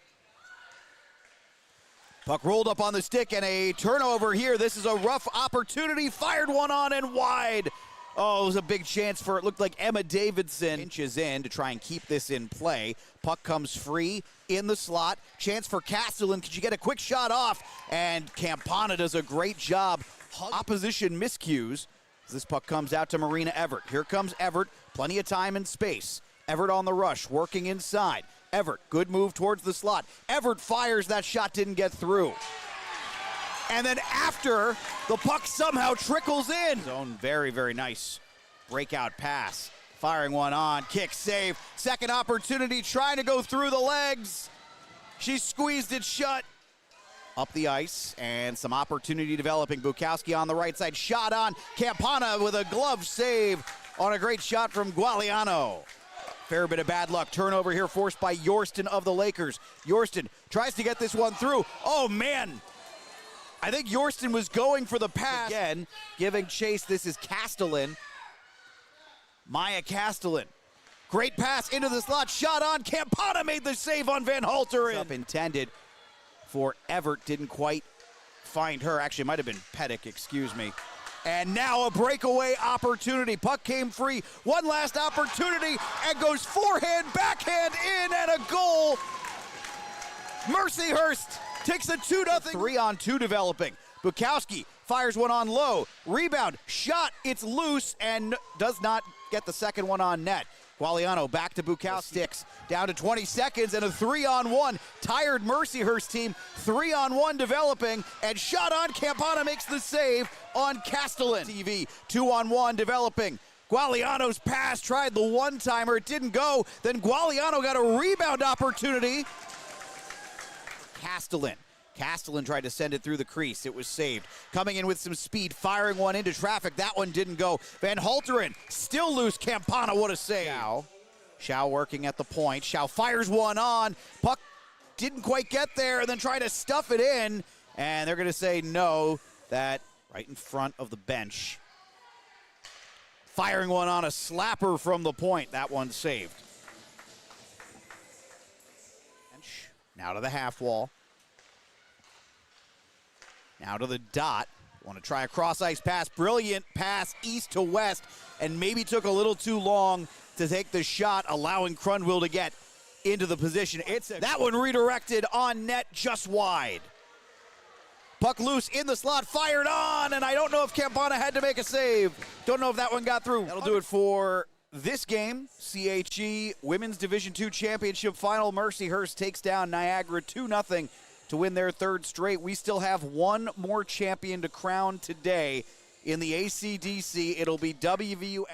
Speaker 5: Puck rolled up on the stick, and a turnover here. This is a rough opportunity. Fired one on and wide. Oh, it was a big chance for, it looked like Emma Davidson. Inches in to try and keep this in play. Puck comes free in the slot. Chance for Castellan. Could you get a quick shot off? And Campana does a great job. Opposition miscues. This puck comes out to Marina Everett. Here comes Everett. Plenty of time and space. Everett on the rush, working inside. Everett, good move towards the slot. Everett fires. That shot didn't get through. And then after, the puck somehow trickles in. Zone, very, very nice breakout pass. Firing one on, kick save. Second opportunity, trying to go through the legs. She squeezed it shut. Up the ice, and some opportunity developing. Bukowski on the right side, shot on. Campana with a glove save on a great shot from Gualiano. Fair bit of bad luck. Turnover here forced by Yorston of the Lakers. Yorston tries to get this one through. Oh, man. I think Yorston was going for the pass. Again, giving chase. This is Castellan. Maya Castellan. Great pass into the slot. Shot on. Campana made the save on Van Halteren. Up intended for Everett. Didn't quite find her. Actually, it might have been Pettick, excuse me. And now a breakaway opportunity. Puck came free. One last opportunity and goes forehand, backhand in, and a goal. Mercyhurst takes a 2-0. 3-on-2 developing. Bukowski fires one on low. Rebound, shot, it's loose, and does not get the second one on net. Gualiano back to Bukowski. Sticks down to 20 seconds and a 3-on-1. Tired Mercyhurst team, 3-on-1 developing, and shot on. Campana makes the save on Castellan. TV, 2-on-1 developing. Gualiano's pass, tried the one-timer, it didn't go. Then Gualiano got a rebound opportunity. Castellan tried to send it through the crease. It was saved. Coming in with some speed, firing one into traffic. That one didn't go. Van Halteren still loose. Campana, what a save. Schau working at the point. Schau fires one on. Puck didn't quite get there, and then try to stuff it in. And they're going to say no. That right in front of the bench. Firing one on, a slapper from the point. That one saved. Now to the half wall. Now to the dot. Want to try a cross-ice pass. Brilliant pass east to west, and maybe took a little too long to take the shot, allowing Crundwill to get into the position. That one redirected on net just wide. Puck loose in the slot, fired on, and I don't know if Campana had to make a save. Don't know if that one got through. That'll do it for this game. CHE Women's Division II Championship Final. Mercyhurst takes down Niagara 2-0 to win their third straight. We still have one more champion to crown today in the ACDC. It'll be WVU.